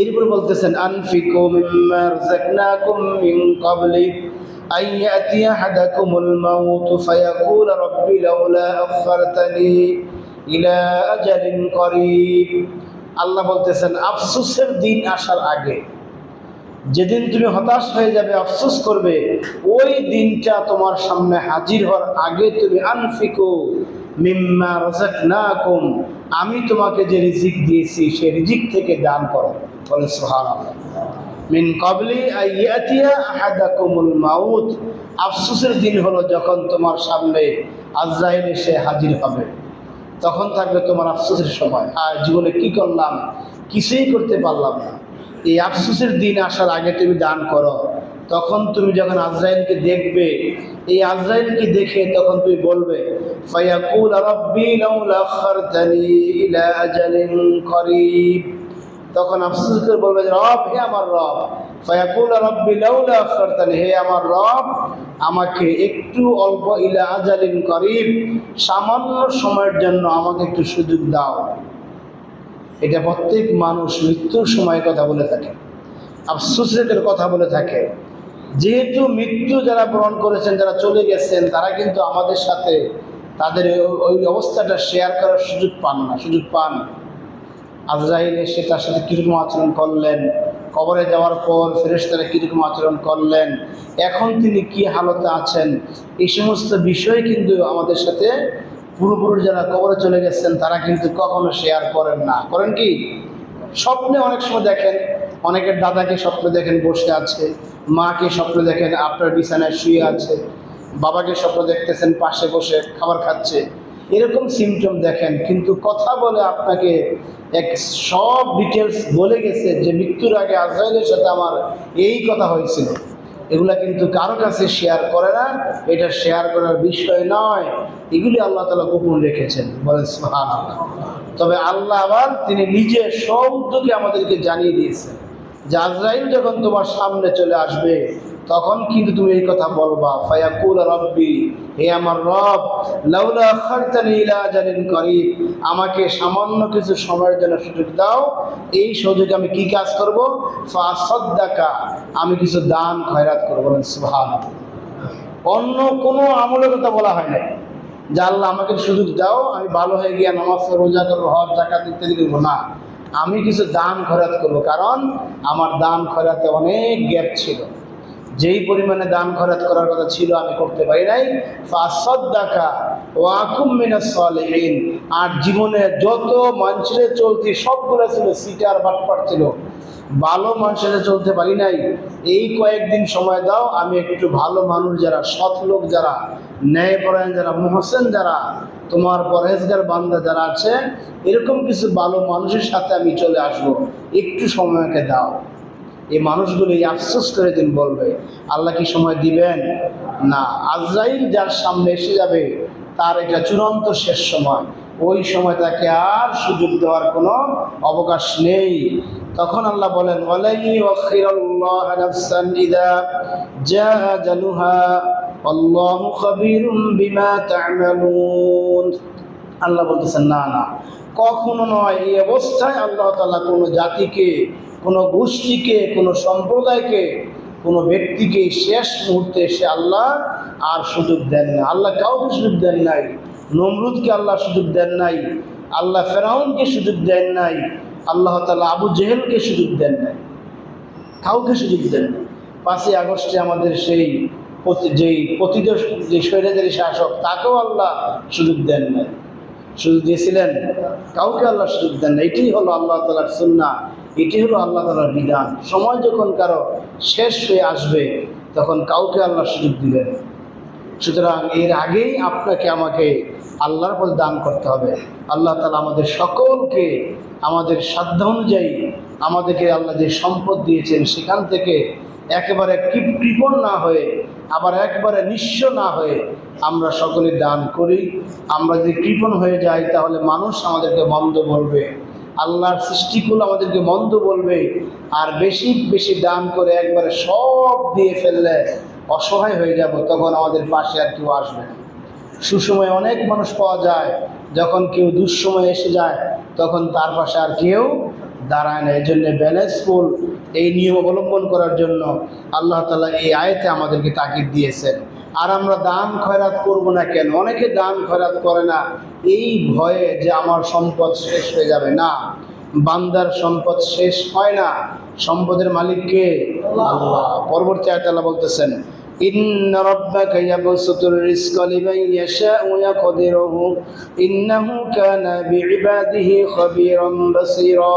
এরপর বলতেছেন আনফিকু মিম্মা রাযাকনাকুম মিন ক্বাবলি আন ইয়াতিয়া আহাদাকুমুল মাউত ফায়াকুল রাব্বি লাউলা আখখারতানি ইলা আজালিন করিব। আল্লাহ বলতেছেন আফসোসের দিন আসার আগে, যেদিন তুমি হতাশ হয়ে যাবে, আফসোস করবে, ওই দিনটা তোমার সামনে হাজির হওয়ার আগে তুমি আনফিকু মিম্মা রাযাকনাকুম, আমি তোমাকে যে রিজিক দিয়েছি সেই রিজিক থেকে দান করো। বলে সুবহানাল্লাহ। মিন ক্বাবলি আন ইয়াতিয়া আহাদাকুমুল মাউত, আফসোসের দিন হলো যখন তোমার সামনে আজরাইল এসে হাজির হবে, তখন থাকবে তোমার আফসোসের সময়। আর জীবনে কি করলাম, কিছুই করতে পারলাম না। এই আফসোসের দিন আসার আগে তুমি দান করো। তখন তুমি যখন আজরাইলকে দেখবে, এই আজরাইলকে দেখে তখন তুমি বলবে ফায়াকুল রাব্বি লাউলা আখখারতানি ইলা আজালিন করিব, তখন আফসোস করে বলবে যে রব, হে আমার রব, ফায়াকুল রাব্বি লাউলা আখখারতানি, হে আমার রব, আমাকে একটু অল্প, ইলা আজালিন করিব, সামান্য সময়ের জন্য আমাকে একটু সুযোগ দাও। এটা প্রত্যেক মানুষ মৃত্যুর সময় কথা বলে থাকে, আফসোসের কথা বলে থাকে। যেহেতু মৃত্যু যারা বরণ করেছেন, যারা চলে গেছেন, তারা কিন্তু আমাদের সাথে তাদের ওই অবস্থাটা শেয়ার করার সুযোগ পান না, সুযোগ পান। আজরাইল এসে তার সাথে কীরকম আচরণ করলেন, কবরে যাওয়ার পর ফেরেশতারা কীরকম আচরণ করলেন, এখন তিনি কি হালতে আছেন, এই সমস্ত বিষয় কিন্তু আমাদের সাথে পূর্বপুরুষ যারা কবরে চলে গেছেন তারা কিন্তু কখনো শেয়ার করেন না। করেন কি? স্বপ্নে অনেক সময় দেখেন, অনেকের দাদাকে স্বপ্নে দেখেন বসে আছে, মাকে স্বপ্নে দেখেন আপনার বিছানায় শুয়ে আছে, বাবাকে স্বপ্ন দেখতেছেন পাশে বসে খাবার খাচ্ছে, এরকম সিমটম দেখেন, কিন্তু কথা বলে আপনাকে এক সব ডিটেলস বলে গেছে যে মৃত্যুর আগে আজরাইলের সাথে আমার এই কথা হয়েছিল। এগুলা কিন্তু কারো কাছে শেয়ার করে না, এটা শেয়ার করার বিষয় নয়, এগুলি আল্লাহ তাআলা গোপন রেখেছেন। বলেন সুবহানাল্লাহ। তবে আল্লাহ আবার তিনি নিজে সৌদ্যোগে আমাদেরকে জানিয়ে দিয়েছেন যে আজরাইল যখন তোমার সামনে চলে আসবে তখন কিন্তু তুমি এই কথা বলবা, ফায়াকুল রাব্বি, হে আমার রব, লাউলা আখখারতানি ইলা আজালিন করিব, আমাকে সামান্য কিছু সময়ের জন্য সুযোগ দাও, এই সুযোগে আমি কি কাজ করব? ফাসাদদাকা, আমি কিছু দান খয়রাত করব। বলেন সুবহানাল্লাহ। অন্য কোনো আমলের কথা বলা হয় নাই যে আল্লাহ আমাকে সুযোগ দাও, আমি ভালো হয়ে গিয়ে নামাজ রোজা করবো, হজ যাকাত ইত্যাদি করবো না, আমি কিছু দান খয়রাত করবো। কারণ আমার দান খয়রাতে অনেক গ্যাপ ছিল, যেই পরিমাণে দান খয়রাত করার কথা ছিল আমি করতে পারি নাই। ফাসাদদাকা ওয়া আকুম মিনাস সালিহিন, আর জীবনে যত মানুষের চলতি সবগুলো ছিল সিটার বাটপার ছিল, ভালো মানুষের চলতে পারি নাই। এই কয়েকদিন সময় দাও, আমি একটু ভালো মানুষ যারা, সৎ লোক যারা, ন্যায়পরায়ণ যারা, মুহসিন যারা, তোমার পরহেজগার বান্দা যারা আছে, এরকম কিছু ভালো মানুষের সাথে আমি চলে আসবো, একটু সময়কে দাও। এই মানুষগুলো এই আফসোস করে দিন বলবে, আল্লাহ কি সময় দিবেন? না। আজরাইল যার সামনে এসে যাবে তার এটা চূড়ান্ত শেষ সময়, ওই সময় তাকে আর সুযোগ দেওয়ার কোনো অবকাশ নেই। তখন আল্লাহ বলেন ওয়ালাই ইউখিরুল্লাহু নাফসান ইযা জাআ আজালুহা আল্লাহু খাবীরুম বিমা তা'মালুন। আল্লাহ বলতেছেন না না, কখনো নয়, এই অবস্থায় আল্লাহ তাআলা কোনো জাতিকে, কোনো গোষ্ঠীকে, কোনো সম্প্রদায়কে, কোনো ব্যক্তিকে শেষ মুহূর্তে এসে আল্লাহ আর সুযোগ দেন না। আল্লাহ কাউকে সুযোগ দেন নাই, নমরুদকে আল্লাহ সুযোগ দেন নাই, আল্লাহ ফেরাউনকে সুযোগ দেন নাই, আল্লাহ তাআলা আবু জেহেলকে সুযোগ দেন নাই, কাউকে সুযোগ দেন নাই। 5ই আগস্টে আমাদের সেই পতিত যে স্বৈরাচারী শাসক, তাকেও আল্লাহ সুযোগ দেন নাই। সুযোগ দিয়েছিলেন? কাউকে আল্লাহ সুযোগ দেন না। এটাই হলো আল্লাহ তাআলার সুন্নাহ, এটি হলো আল্লাহ তাআলার বিধান। সময় যখন কারো শেষ হয়ে আসবে তখন কাউকে আল্লাহ সুযোগ দিবেন। সুতরাং এর আগেই আপনাকে আমাকে আল্লাহর পথে দান করতে হবে। আল্লাহ তাআলা আমাদের সকলকে আমাদের সাধ্য অনুযায়ী আমাদেরকে আল্লাহ যে সম্পদ দিয়েছেন সেখান থেকে একেবারে কৃপণ না হয়ে আবার একবারে নিঃস্ব না হয়ে আমরা সকলে দান করি। আমরা যদি কৃপণ হয়ে যাই তাহলে মানুষ আমাদেরকে মন্দ বলবে, আল্লাহর সৃষ্টিকুল আমাদেরকে মন্দ বলবে। আর বেশি বেশি দান করে একবারে সব দিয়ে ফেললে অসহায় হয়ে যাব, তখন আমাদের পাশে আর কেউ আসবে না। সুসময়ে অনেক মানুষ পাওয়া যায়, যখন কেউ দুঃসময় এসে যায় তখন তার পাশে আর কেউ দাঁড়ায় না। এই জন্য ব্যালেন্সফুল এই নিয়ম অবলম্বন করার জন্য আল্লাহ তাআলা এই আয়াতে আমাদেরকে তাকিদ দিয়েছেন। আর আমরা দান খয়রাত করব না কেন? অনেকে দান খয়রাত করে না এই ভয়ে যে আমার সম্পদ শেষ হয়ে যাবে। না, বান্দার সম্পদ শেষ হয় না, সম্পদের মালিক কে? আল্লাহ। পরবর্তী আয়াতে আল্লাহ বলতেছেন, ইন্না রাব্বাকা ইয়াবসুতুর রিজকা লিমান ইয়াশাউ ওয়া ইয়াকদিরু ইন্নাহু কানা বিইবাদিহি খাবীরান বাসীরা।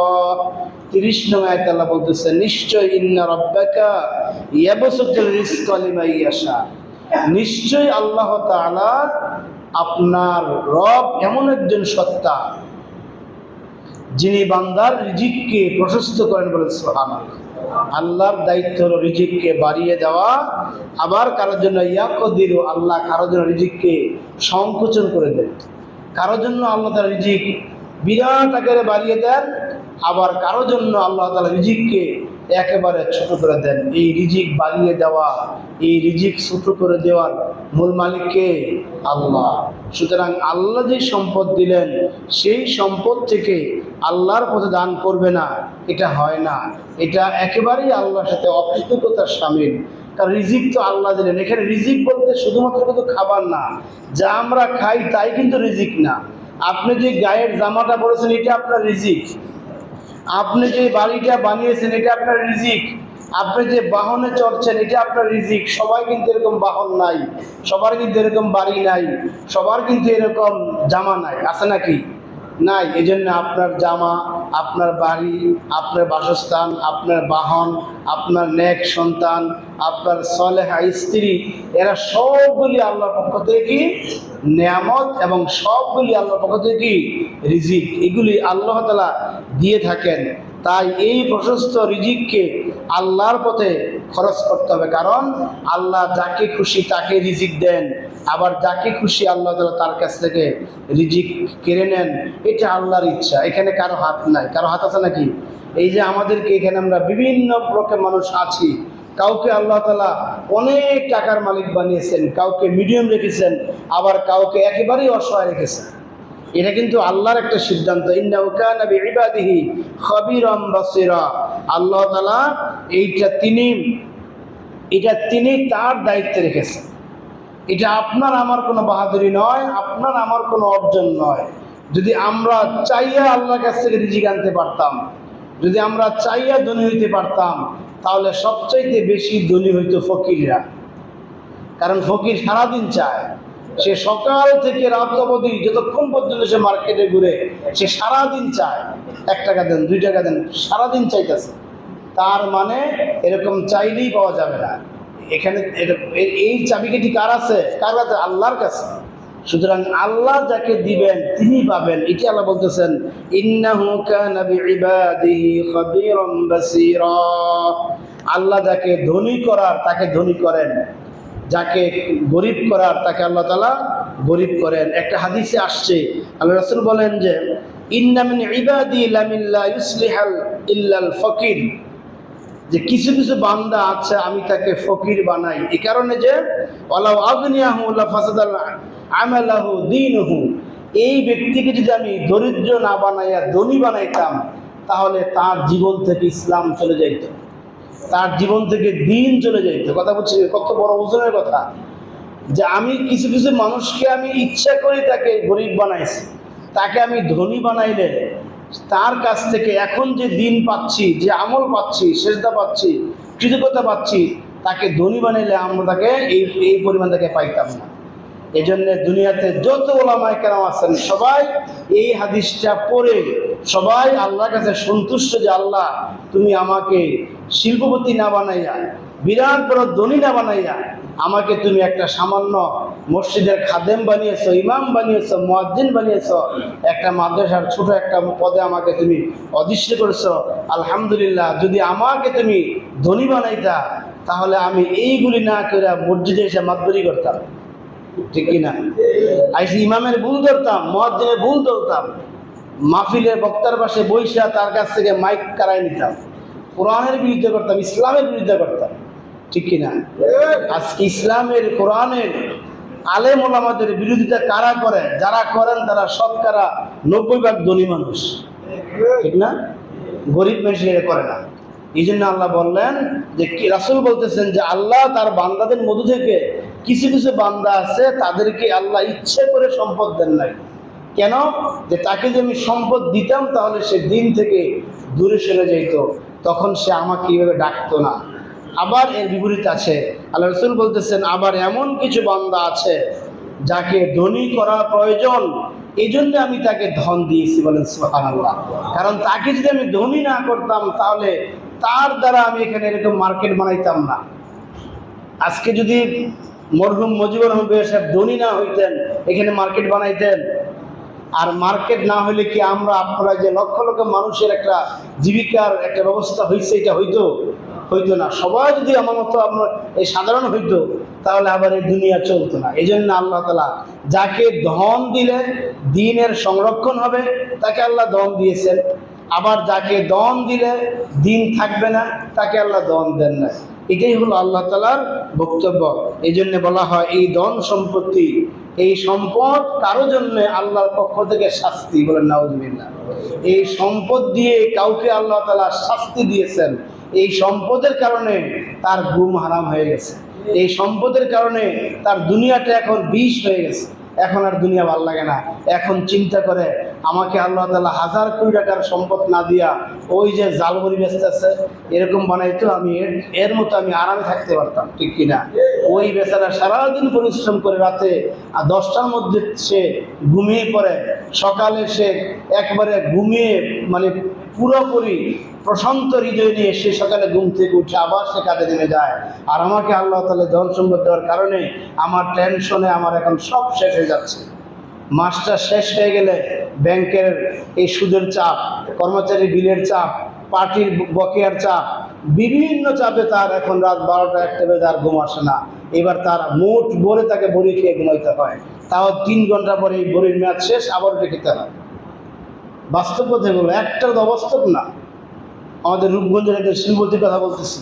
30 নং আয়াতে আল্লাহ বলতেছেন, নিশ্চয় ইন্না রাব্বাকা ইয়াবসুতুর রিজকা লিমান ইয়াশা, নিশ্চয় আল্লাহ তাআলা আপনার রব এমন একজন সত্তা যিনি বান্দার রিজিককে প্রশস্ত করেন। বলে সুবহানাল্লাহ। আল্লাহর দায়িত্ব হলো রিজিককে বাড়িয়ে দেওয়া, আবার কারোর জন্য ইয়াকদিরু, আল্লাহ কারোর জন্য রিজিককে সংকোচন করে দেন। কারোর জন্য আল্লাহ তাআলা রিজিক বিরাট আকারে বাড়িয়ে দেন, আবার কারোর জন্য আল্লাহ তাআলা রিজিককে একেবারে ছোট করে দেন। এই রিজিক বাড়িয়ে দেওয়া, এই রিজিক ছোট করে দেওয়ার মূল মালিককে? আল্লাহ। সুতরাং আল্লাহ যে সম্পদ দিলেন সেই সম্পদ থেকে আল্লাহর পথে দান করবে না, এটা হয় না। এটা একেবারেই আল্লাহর সাথে অকৃতজ্ঞতার শামিল। কারণ রিজিক তো আল্লাহ দিলেন। এখানে রিজিক বলতে শুধুমাত্র কিন্তু খাবার না, যা আমরা খাই তাই কিন্তু রিজিক না। আপনি যে গায়ের জামাটা পরেছেন এটা আপনার রিজিক, আপনি যে বাড়িটা বানিয়েছেন এটা আপনার রিজিক, আপনি যে বাহনে চড়ছেন এটা আপনার রিজিক। সবাই কিন্তু এরকম বাহন নাই, সবার কিন্তু এরকম বাড়ি নাই, সবার কিন্তু এরকম জামা নাই, আছে নাকি? নাই। এই জন্য আপনার জামা, আপনার বাড়ি, আপনার বাসস্থান, আপনার বাহন, আপনার নেক সন্তান, আপনার সলেহা স্ত্রী, এরা সবগুলি আল্লাহর পক্ষ থেকে কি নেয়ামত, এবং সবগুলি আল্লাহর পক্ষ থেকে কি রিজিক। এগুলি আল্লাহ তাআলা দিয়ে থাকেন। তাই এই প্রশস্ত রিজিককে আল্লাহর পথে খরচ করতে হবে। কারণ আল্লাহ যাকে খুশি তাকে রিজিক দেন, আবার যাকে খুশি আল্লাহ তাআলা তার কাছ থেকে রিজিক কেড়ে নেন। এটা আল্লাহর ইচ্ছা, এখানে কারো হাত নাই। কারো হাত আছে নাকি? এই যে আমাদেরকে এখানে আমরা বিভিন্ন প্রকার মানুষ আছি, কাউকে আল্লাহ তাআলা অনেক টাকার মালিক বানিয়েছেন, কাউকে মিডিয়াম রেখেছেন, আবার কাউকে একেবারেই অসহায় রেখেছেন। এটা কিন্তু আল্লাহর একটা সিদ্ধান্ত। ইন্নাহু কানা বিইবাদিহি খাবীরান বাসীরা। আল্লাহ তাআলা এটা তিনি তার দায়িত্বে রেখেছেন। এটা আপনার আমার কোনো বাহাদুরি নয়, আপনার আমার কোনো অর্জন নয়। যদি আমরা চাইয়া আল্লাহর কাছ থেকে রিজিক আনতে পারতাম, যদি আমরা চাইয়া ধনী হইতে পারতাম, তাহলে সবচাইতে বেশি ধনী হইতো ফকিররা। কারণ ফকির সারাদিন চায়, সে সকাল থেকে রাত অবধি যতক্ষণ পর্যন্ত সে মার্কেটে ঘুরে, সে সারাদিন চায় 1 টাকা দেন, 2 টাকা দেন, সারাদিন চাইতেছে। তার মানে এরকম চাইলেই পাওয়া যাবে না। এখানে এই চাবিকাঠি কার আছে? কার কাছে? আল্লাহর কাছে। সুতরাং আল্লাহ যাকে দিবেন তিনি পাবেন। এটি আল্লাহ বলতেছেন, ইন্নাহু কানা বিইবাদিহি খাবীরান বাসীরা। আল্লাহ যাকে ধনী করার তাকে ধনী করেন, যাকে গরিব করার তাকে আল্লাহ তাআলা গরিব করেন। একটা হাদিসে আসছে, আল্লাহ রাসূল বলেন যে, ইন্না মিন ইবাদি লামিন লা ইউসলিহাল ইল্লাল ফকির, যে কিছু কিছু বান্দা আছে আমি তাকে ফকির বানাই, এই কারণে যে ওয়ালাউ আগনিয়াহু লা ফাসাদাল আমালাহু দীনুহু, এই ব্যক্তিকে যদি আমি দরিদ্র না বানাইয়া ধনী বানাইতাম তাহলে তার জীবন থেকে ইসলাম চলে যাইত, তার জীবন থেকে দিন চলে যাইত। কথা বলছি, কত বড় ওজনের কথা। যে আমি কিছু কিছু মানুষকে আমি ইচ্ছা করি তাকে গরিব বানাইছি, তাকে আমি ধনী বানাইলে তার কাছ থেকে এখন যে দিন পাচ্ছি, যে আমল পাচ্ছি, সেজদা পাচ্ছি, কৃতজ্ঞতা পাচ্ছি, তাকে ধনী বানাইলে আমরা তাকে এই পরিমাণ তাকে পাইতাম না। এই জন্য দুনিয়াতে যত ওলামায়ে কেরাম আছেন সবাই এই হাদিসটা পড়ে সবাই আল্লাহর কাছে সন্তুষ্ট যে আল্লাহ তুমি আমাকে শিল্পপতি না বানাইয়া, বিরাট বড় ধনী না বানাইয়া, আমাকে তুমি একটা সামান্য মসজিদের খাদেম বানিয়েছো, ইমাম বানিয়েছো, মুয়াজ্জিন বানিয়েছো, একটা মাদ্রাসার ছোট একটা পদে আমাকে তুমি অধিষ্ঠ করেছো। আলহামদুলিল্লাহ, যদি আমাকে তুমি ধনী বানাইতা তাহলে আমি এইগুলি না করে মসজিদে এসে মাতবরি করতাম, ঠিক কিনা? আইসি ইমামের ভুল ধরতাম, মুয়াজ্জিনের ভুল ধরতাম, মাহফিলের বক্তার পাশে বইসা তার কাছ থেকে মাইক কারাই নিতাম, কোরআনের বিরুদ্ধে করতাম, ইসলামের বিরুদ্ধে করতাম, ঠিক কিনা? আজকে ইসলামের কোরআনের আলেম ওলামাদের বিরোধিতা কারা করে? যারা করেন তারা শতকরা 90% ধনী মানুষ, ঠিক না? গরিব মানুষ এটা করে না। এই জন্য আল্লাহ বললেন যে রাসূল বলতেছেন যে আল্লাহ তার বান্দাদের মধ্য থেকে কিছু কিছু বান্দা আছে তাদেরকে আল্লাহ ইচ্ছে করে সম্পদ দেন নাই। কেন? যে তাকে যে আমি সম্পদ দিতাম তাহলে সে দিন থেকে দূরে সরে যেত, তখন সে আমাকে এইভাবে ডাকতো না। আবার এর বিপরীত আছে, আল্লাহ রাসূল বলতেছেন আবার এমন কিছু বান্দা আছে যাকে ধনী করা প্রয়োজন, এই জন্য আমি তাকে ধন দিয়েছি। বলেন সুবহানাল্লাহ। কারণ তাকে যদি আমি ধনী না করতাম তাহলে তার দ্বারা আমি এখানে এরকম মার্কেট বানাইতাম না। আজকে যদি মরহুম মুজিবুর রহমান সাহেব ধনী না হইতেন, এখানে মার্কেট বানাইতেন? আর মার্কেট না হলে কি আমরা আপনারা যে লক্ষ লক্ষ মানুষের একটা জীবিকার একটা ব্যবস্থা হয়েছে এটা হইতো? হইতো না। সবাই যদি আমার মতো আমরা এই সাধারণ হইতো তাহলে আবার এই দুনিয়া চলতো না। এই জন্য আল্লাহ তাআলা যাকে ধন দিলে দ্বীনের সংরক্ষণ হবে তাকে আল্লাহ ধন দিয়েছেন, আবার যাকে ধন দিলে দ্বীন থাকবে না তাকে আল্লাহ ধন দেন না। এটাই হলো আল্লাহ তাআলার বক্তব্য। এই জন্য বলা হয় এই ধন সম্পত্তি, এই সম্পদ কারো জন্য আল্লাহর পক্ষ থেকে শাস্তি। বলেন নাউজুবিল্লাহ। এই সম্পদ দিয়ে কাউকে আল্লাহ তাআলা শাস্তি দিয়েছেন, এই সম্পদের কারণে তার ঘুম হারাম হয়ে গেছে, এই সম্পদের কারণে তার দুনিয়াটা এখন বিষ হয়ে গেছে, এখন আর দুনিয়া ভালো লাগে না। এখন চিন্তা করে আমাকে আল্লাহ তাআলা 1000 কোটি টাকার সম্পদ না দিয়া ওই যে জালমুড়ি বেচতেছে এরকম বানাইতো, আমি এর মতো আমি আরামে থাকতে পারতাম, ঠিক কিনা? ওই বেচারা সারাদিন পরিশ্রম করে রাতে 10টার মধ্যে সে ঘুমিয়ে পড়ে, সকালে সে একবারে ঘুমিয়ে মানে পুরোপুরি প্রশান্ত হৃদয় নিয়ে সে সকালে ঘুম থেকে উঠে আবার সে কাজে নেমে যায়। আর আমাকে আল্লাহ তাআলা ধন সম্পদ দেওয়ার কারণে আমার টেনশনে আমার এখন সব শেষ হয়ে যাচ্ছে। মাসটা শেষ হয়ে গেলে ব্যাংকের এই সুদের চাপ, কর্মচারী বিলের চাপ, পার্টির বকেয়ার চাপ, বিভিন্ন চাপে তার এখন রাত 12টা 1টা বেজে আর ঘুম আসে না। এবার তার মোট ভরে তাকে বড়ি খেয়ে ঘুমাইতে হয়, তাও 3 ঘন্টা পরে এই বড়ির মেয়াদ শেষ, আবার উঠে খেতে হয়। বাস্তব কথা বলো, একটা তো অবাস্তব না। আমাদের রূপগঞ্জের একটা শিল্পতির কথা বলতেছি,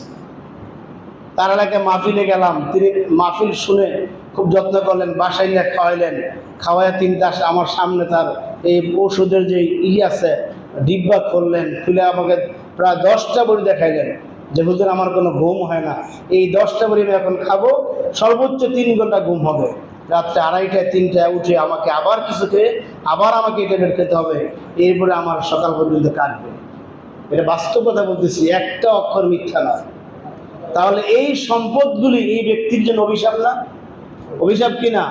তার এলাকায় মাহফিলে গেলাম, তিনি মাহফিল শুনে খুব যত্ন করলেন, বাসায় নিয়ে খাওয়াইলেন, খাওয়াইয়া 3টা আমার সামনে তার এই ওষুধের যে আছে ডিব্বা খুললেন, খুলে আমাকে প্রায় 10টা বড়ি দেখাইলেন যে হুজুর আমার কোনো ঘুম হয় না, এই 10টা বড়ি আমি এখন খাবো, সর্বোচ্চ 3 ঘন্টা ঘুম হবে, রাত্রে 2:30 3টায় উঠে আমাকে আবার কিছু খেয়ে আবার আমাকে এটা বের খেতে হবে, এরপরে আমার সকাল পর্যন্ত কাটবে। এটা বাস্তব কথা বলতেছি, একটা অক্ষর মিথ্যা না। তাহলে এই সম্পদগুলি এই ব্যক্তির জন্য অভিশাপ না? অভিশাপ কিনা?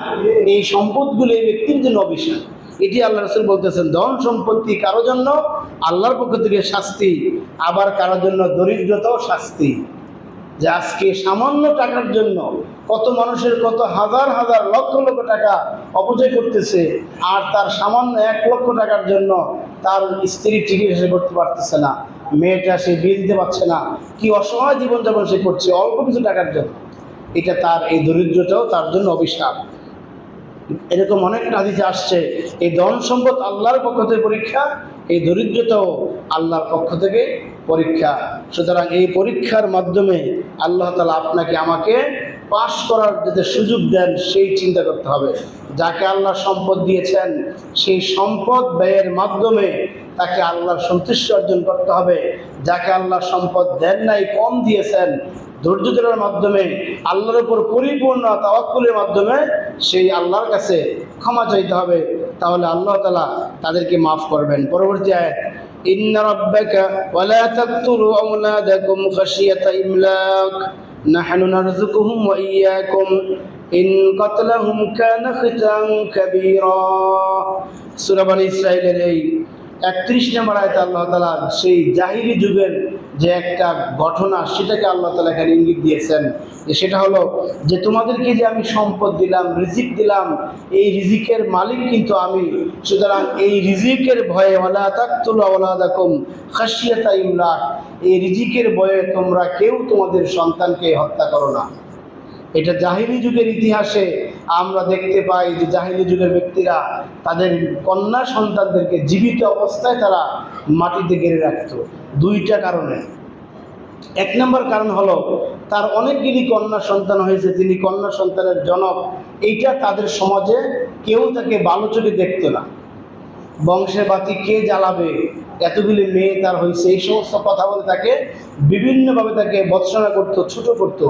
এই সম্পদগুলি এই ব্যক্তির জন্য অভিশাপ। এটি আল্লাহ রাসূল বলতেছেন ধন সম্পত্তি কারো জন্য আল্লাহর পক্ষ থেকে শাস্তি, আবার কারো জন্য দরিদ্রতাও শাস্তি। যে আজকে সামান্য টাকার জন্য কত মানুষের কত হাজার হাজার লক্ষ লক্ষ টাকা অপচয় করতেছে, আর তার সামান্য 1 লক্ষ টাকার জন্য তার স্ত্রী চিকিৎসা করতে পারতেছে না, মেয়েটা সে বিয়ে দিতে পারছে না, কি অসহায় জীবনযাপন সে করছে অল্প কিছু টাকার জন্য। এটা তার এই দরিদ্রতাও তার জন্য অভিশাপ। এরকম অনেক হাদিসে আসছে এই ধন সম্পদ আল্লাহর পক্ষ থেকে পরীক্ষা, এই দরিদ্রতাও আল্লাহর পক্ষ থেকে পরীক্ষা। সুতরাং এই পরীক্ষার মাধ্যমে আল্লাহ তাআলা আপনাকে আমাকে পাশ করার যাতে সুযোগ দেন সেই চিন্তা করতে হবে। যাকে আল্লাহ সম্পদ দিয়েছেন সেই সম্পদ ব্যয়ের মাধ্যমে তাকে আল্লাহর সন্তুষ্টি অর্জন করতে হবে। যাকে আল্লাহ সম্পদ দেন নাই, কম দিয়েছেন, ধৈর্য ধরার মাধ্যমে আল্লাহর উপর পরিপূর্ণ তাওয়াক্কুলের মাধ্যমে সেই আল্লাহর কাছে ক্ষমা চাইতে হবে, তাহলে আল্লাহ তাআলা তাদেরকে মাফ করবেন। পরবর্তী আয়াত, ইন্না রাব্বাকা ওয়ালা তাকতুলু আওলাদাকুম খাশিয়াতা ইমলাক নাহনু নারযুকুহুম ওয়া ইয়্যাকুম ইন কাতলাহুম কানা খিতান কাবীরা। সূরা বনী ইসরাঈলের এই 31 নম্বর আয়াতে আল্লাহ তাআলা সেই জাহিলি যুগের যে একটা ঘটনা, সেটাকে আল্লাহ তাআলা এখানে ইঙ্গিত দিয়েছেন, যে সেটা হলো যে তোমাদেরকে যে আমি সম্পদ দিলাম, রিজিক দিলাম, এই রিজিকের মালিক কিন্তু আমি। সুতরাং এই রিজিকের ভয়ে ওয়ালা তাকতুলু আওলাদাকুম খাশিয়াতা ইমলাক, এই রিজিকের ভয়ে তোমরা কেউ তোমাদের সন্তানকে হত্যা করো না। এটা জাহিলি যুগের ইতিহাসে আমরা দেখতে পাই যে জাহিলি যুগের ব্যক্তিরা তাদের কন্যা সন্তানদেরকে জীবিত অবস্থায় তারা মাটিতে গেড়ে রাখত দুইটা কারণে। এক নম্বর কারণ হলো তার অনেকগুলি কন্যা সন্তান হয়েছে, তিনি কন্যা সন্তানের জনক, এইটা তাদের সমাজে কেউ তাকে ভালো চোখে দেখত না। বংশের বাতি কে জ্বালাবে, এতগুলি মেয়ে তার হয়েছে, এই সমস্ত কথা বলে তাকে বিভিন্নভাবে তাকে ভৎসনা করত, ছোট করত,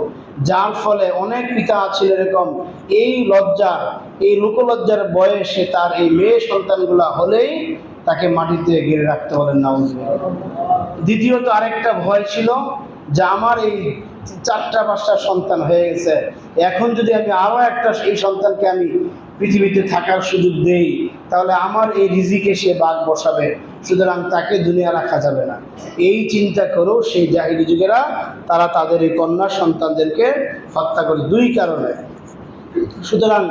যার ফলে অনেক পিতা ছিল এরকম এই লজ্জা, এই লোকলজ্জার বয়সে তার এই মেয়ে সন্তানগুলা হলেই তাকে মাটিতে গেড়ে রাখতে বলেন নাউজুবিল্লাহ। দ্বিতীয়ত আরেকটা ভয় ছিল যে আমার এই 4টা-5টা সন্তান হয়ে গেছে, এখন যদি আমি আরও একটা এই সন্তানকে আমি পৃথিবীতে থাকার সুযোগ দেই, তাহলে আমার এই রিজিকে সে বাঘ বসাবে, সুতরাং তাকে দুনিয়া রাখা যাবে না। এই চিন্তা করেও সেই জাহিলি যুগেরা তারা তাদের এই কন্যা সন্তানদেরকে হত্যা করে, দুই কারণে। সুতরাং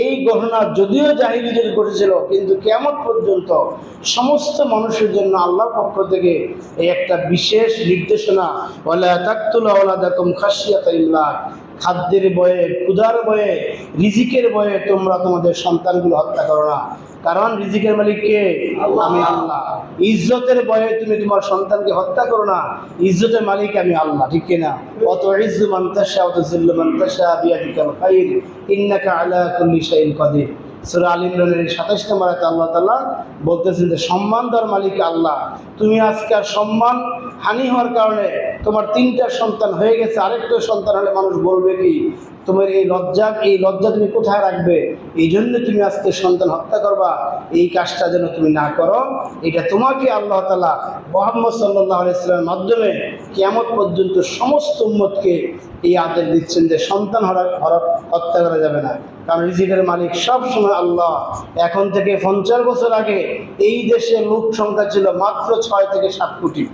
এই ঘটনা যদিও জাহিলি যুগে ঘটেছিল, কিন্তু কিয়ামত পর্যন্ত সমস্ত মানুষের জন্য আল্লাহর পক্ষ থেকে এই একটা বিশেষ নির্দেশনা, ওয়ালা তাকতুলু আওলাদাকুম খাশিয়াতা ইমলাক, খাদ্যের ভয়ে, ক্ষুধার ভয়ে, রিজিকের ভয়ে তোমরা তোমাদের সন্তানগুলো হত্যা করো না। কারণ রিজিকের মালিক কে? আমি আল্লাহ। ইজ্জতের ভয়ে তুমি তোমার সন্তানকে হত্যা করো না, ইজ্জতের মালিক আমি আল্লাহ, ঠিক কিনা? অত ইজ্জু মান তাশা ওয়া তুযিল্লু মান তাশা বিয়াদিকাল খায়র ইন্নাকা আলা কুল্লি শাইইন কাদির। সূরা আল ইমরানের 27 নম্বর আয়াতে আল্লাহ তাআলা বলতেছেন যে সম্মান দেওয়ার মালিক আল্লাহ। তুমি আজকে আর সম্মান হানি হওয়ার কারণে তোমার 3টা সন্তান হয়ে গেছে, আরেকটা সন্তান হলে মানুষ বলবে কি? তোমার এই লজ্জা তুমি কোথায় রাখবে? এই জন্য তুমি আজকে সন্তান হত্যা করবা, এই কাজটা যেন তুমি না করো। এটা তোমাকে আল্লাহ তাআলা মুহাম্মদ সাল্লাল্লাহু আলাইহি ওয়াসাল্লামের মাধ্যমে কিয়ামত পর্যন্ত সমস্ত উম্মতকে এই আদেশ দিচ্ছেন যে সন্তান হত্যা করা যাবে না, কারণ রিজিকের মালিক সব সময় আল্লাহ। এখন থেকে 50 বছর আগে এই দেশে লোক সংখ্যা ছিল মাত্র 6 থেকে 7 কোটি।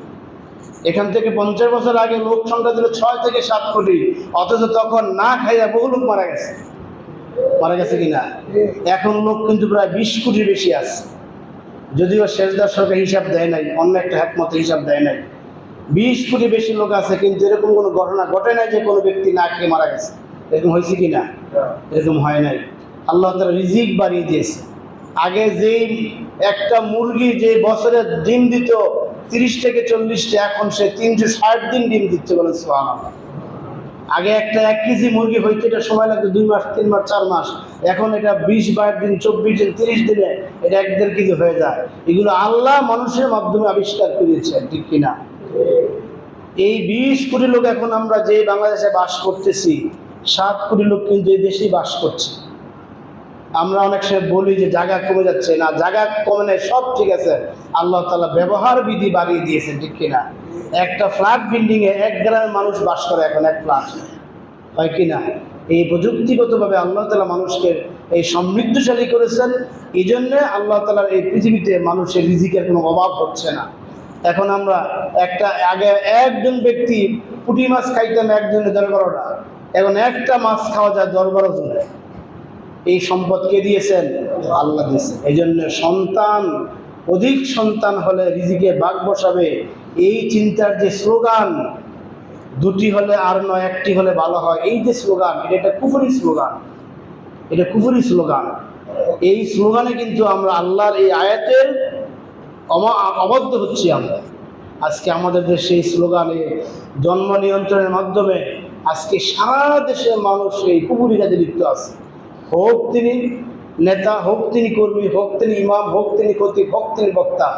এখান থেকে 50 বছর আগে লোক সংখ্যা ছিল 6 থেকে 7 কোটি, অথচ তখন না খাইয়া বহু লোক মারা গেছে কিনা? এখন লোক কিন্তু প্রায় 20 কোটির বেশি আছে, যদিও শেষদার সরকার হিসাব দেয় নাই, অন্য একটা একমত হিসাব দেয় নাই। 20 কোটি বেশি লোক আছে, কিন্তু এরকম কোনো ঘটনা ঘটে নাই যে কোনো ব্যক্তি না খেয়ে মারা গেছে। এরকম হয়েছে কিনা? এরকম হয় নাই। আল্লাহ তাআলা রিজিক বাড়িয়ে দিয়েছে। আগে যেই একটা মুরগি যে বছরে ডিম দিত 30 থেকে 40টা, এখন সে 360 দিন ডিম দিচ্ছে, বলেন সুবহানাল্লাহ। আগে একটা 1 কেজি মুরগি হইতে এটা সময় লাগতো 2 মাস, 3 মাস, 4 মাস। এখন এটা 20-22 দিন, 24 দিন, 30 দিনে এটা 1-1.5 কেজি হয়ে যায়। এগুলো আল্লাহ মানুষের মাধ্যমে আবিষ্কার করেছে, ঠিক কিনা? এই 20 কোটি লোক এখন আমরা যে বাংলাদেশে বাস করতেছি, 7 কোটি লোক কিন্তু এই দেশেই বাস করছে। আমরা অনেক সময় বলি যে জায়গা কমে যাচ্ছে, না, জায়গা কমে নেই, সব ঠিক আছে। আল্লাহ তাআলা ব্যবহার বিধি বাড়িয়ে দিয়েছেন, ঠিক কিনা? একটা ফ্ল্যাট বিল্ডিংয়ে 1 গ্রামের মানুষ বাস করে এখন, এক ফ্ল্যাট, হয় কিনা? এই প্রযুক্তিগতভাবে আল্লাহ তাআলা মানুষকে এই সমৃদ্ধশালী করেছেন। এই জন্যে আল্লাহ তাআলার এই পৃথিবীতে মানুষের রিজিকের কোনো অভাব হচ্ছে না। এখন আমরা আগে একজন ব্যক্তি পুঁটি মাছ খাইতাম একজনে 10-12টা, এখন একটা মাছ খাওয়া যায় 10-12 জনে। এই সম্পদ কে দিয়েছেন? আল্লাহ দিয়েছেন। এই জন্য অধিক সন্তান হলে রিজিকে ভাগ বসাবে, এই চিন্তার যে স্লোগান, 2টি হলে আর নয়, 1টি হলে ভালো হয়, এই যে স্লোগান, এটা কুফরি স্লোগান, এটা কুফরি স্লোগান। এই স্লোগানে কিন্তু আমরা আল্লাহর এই আয়াতের অবাধ্য হচ্ছি আমরা। আজকে আমাদের দেশে এই স্লোগানে জন্ম নিয়ন্ত্রণের মাধ্যমে আজকে সারা দেশের মানুষ এই কুফরি কাজে লিপ্ত আছে। হোক তিনি নেতা, হোক তিনি কর্মী, হোক তিনি ইমাম, হোক তিনি খতিব, হোক তিনি বক্তা,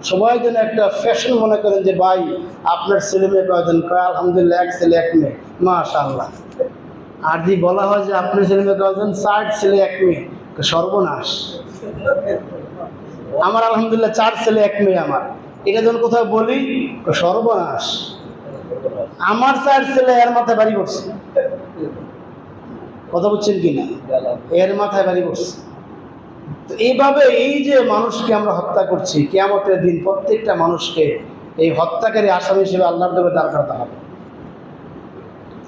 সবাই যেন একটা ফ্যাশন মনে করেন যে ভাই আপনার ছেলে মেয়ে কয়জন? আলহামদুলিল্লাহ 1 ছেলে 1 মেয়ে, মাশাআল্লাহ। আর যদি বলা হয় যে আপনার ছেলে মেয়ে কয়জন? 4 ছেলে 1 মেয়ে, সর্বনাশ। আমার আলহামদুলিল্লাহ 4 ছেলে 1 মেয়ে আমার, এটা যখন কোথাও বলি সর্বনাশ। আমার 4 ছেলে এর মাথায় বাড়ি করছে, কথা বুঝছেন কিনা? এর মাথায় বাড়ি করছে। তো এইভাবে এই যে মানুষকে আমরা হত্যা করছি, কিয়ামতের দিন প্রত্যেকটা মানুষকে এই হত্যাকারী আসামি হিসেবে আল্লাহর দেবে দাঁড় করাতে হবে।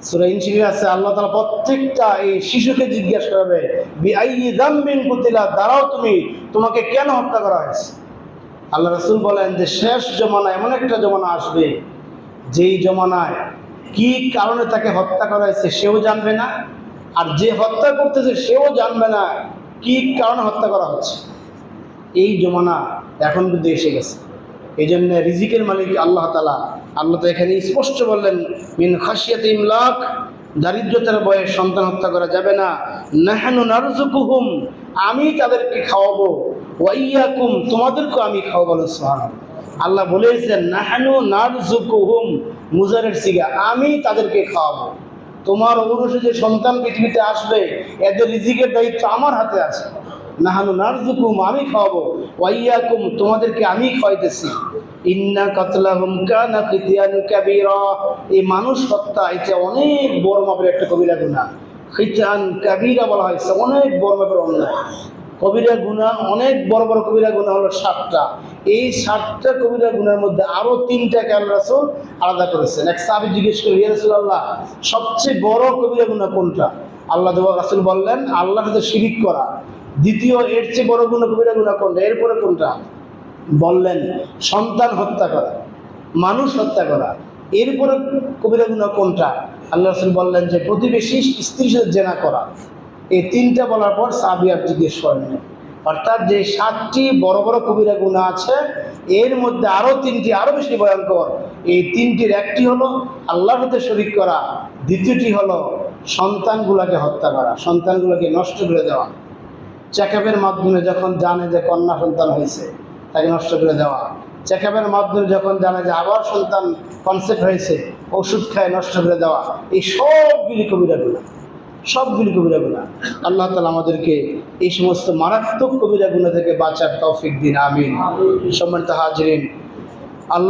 সূরা ইনশিরাহ আছে, আল্লাহ তাআলা প্রত্যেকটা এই শিশুকে জিজ্ঞেস করবে, বিআইয়ি যামবিন কুতিলা, দাঁড়াও তুমি, তোমাকে কেন হত্যা করা হয়েছে? আল্লাহ রাসূল বলেন যে শেষ জমানায় এমন একটা জমানা আসবে, যেই জমানায় কি কারণে তাকে হত্যা করা হয়েছে সেও জানবে না, আর যে হত্যা করতেছে সেও জানবে না কি কারণে হত্যা করা হচ্ছে। এই জমানা এখন কিন্তু এসে গেছে। এই জন্য রিজিকের মালিক আল্লাহ তাআলা, আল্লাহ তো এখানে স্পষ্ট বললেন, মিন খাশিয়াতি ইমলাক, দারিদ্রতার বয়ে সন্তান হত্যা করা যাবে না। নাহনু নারযুকুহুম, আমি তাদেরকে খাওয়াবো, ওয়া ইয়াকুম, তোমাদেরকেও আমি খাওয়াবো। সুবহানাল্লাহ। আল্লাহ বলেছেন নাহনু নারযুকুহুম, মুজারের সিগা, আমি তাদেরকে খাওয়াবো। তোমার ঔরসে যে সন্তান পৃথিবীতে আসবে, এদের রিজিকের দায়িত্ব আমার হাতে আছে। নাহানু নারযুকুহুম, আমি খাওয়াবো, ওয়া ইয়াকুম, তোমাদেরকে আমি খাওয়াইতেছি। ইন্না কাতলাহুম কানা খিতিয়ান কাবীরা, এই মানুষ হত্যা এটা অনেক বড় মাপের একটা কবিরা গুনাহ। খিতিয়ান কাবীরা বলা হয়েছে, অনেক বড় মাপের অন্যায়। কবিরা গুনাহ, অনেক বড় বড় কবিরা গুনাহ হলো 7টা। এই 7টা কবিরা গুনাহের মধ্যে আরো 3টাকে আল্লাহ রাসূল আলাদা করেছেন। এক সাহাবী জিজ্ঞেস করলেন, ইয়া রাসূলুল্লাহ, সবচেয়ে বড় কবিরা গুনাহ কোনটা? আল্লাহ রাসূল বললেন, আল্লাহর সাথে শিরিক করা। দ্বিতীয়, এর চেয়ে বড় গুনাহ কবিরা গুনাহ কোনটা? এরপরে কোনটা? বললেন সন্তান হত্যা করা, মানুষ হত্যা করা। এরপরে কবিরা গুনাহ কোনটা? আল্লাহ রাসূল বললেন যে প্রতিবেশী স্ত্রীর সাথে জেনা করা। এই 3টা বলার পর সাহাবী আর জিজ্ঞেস করেন। অর্থাৎ যে 7টি বড় বড় কবিরা গুনাহ আছে, এর মধ্যে আরো 3টি আরো বেশি ভয়ঙ্কর। এই 3টির একটি হলো আল্লাহর সাথে শরীক করা, দ্বিতীয়টি হলো সন্তানগুলোকে হত্যা করা, সন্তানগুলোকে নষ্ট করে দেওয়া। চেকআপের মাধ্যমে যখন জানে যে কন্যা সন্তান হয়েছে, তাকে নষ্ট করে দেওয়া। চেকআপের মাধ্যমে যখন জানে যে আবার সন্তান কনসেপ্ট হয়েছে, ওষুধ খায় নষ্ট করে দেওয়া। এই সবগুলি কবিরা গুনাহ, সবগুলি কবিরা গুনাহ। আল্লাহ তাআলা আমাদেরকে এই সমস্ত মারাত্মক কবিরা গুনাহ থেকে বাঁচার তৌফিক দিন, আমিন। সম্মানিত হাজিরিন, আল্লাহ